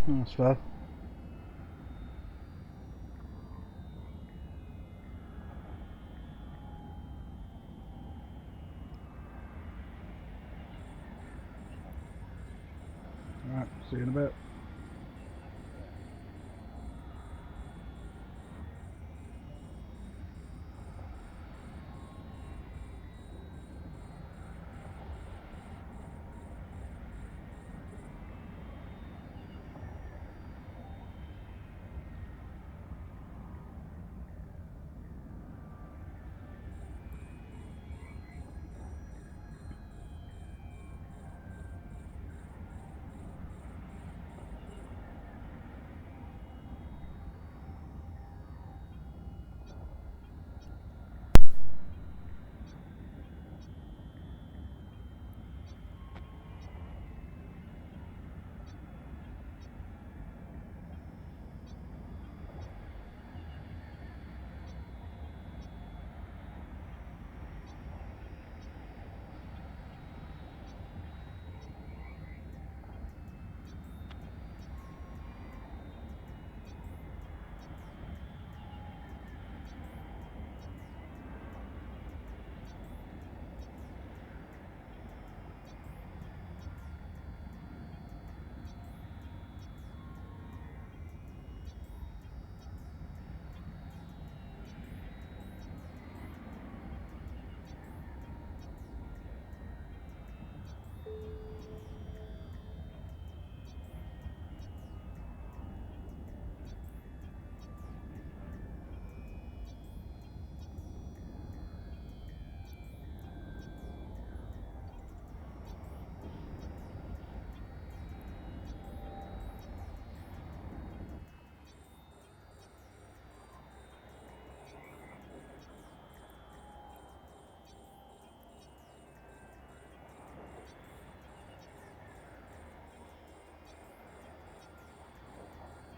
That's fair. Alright, see you in a bit.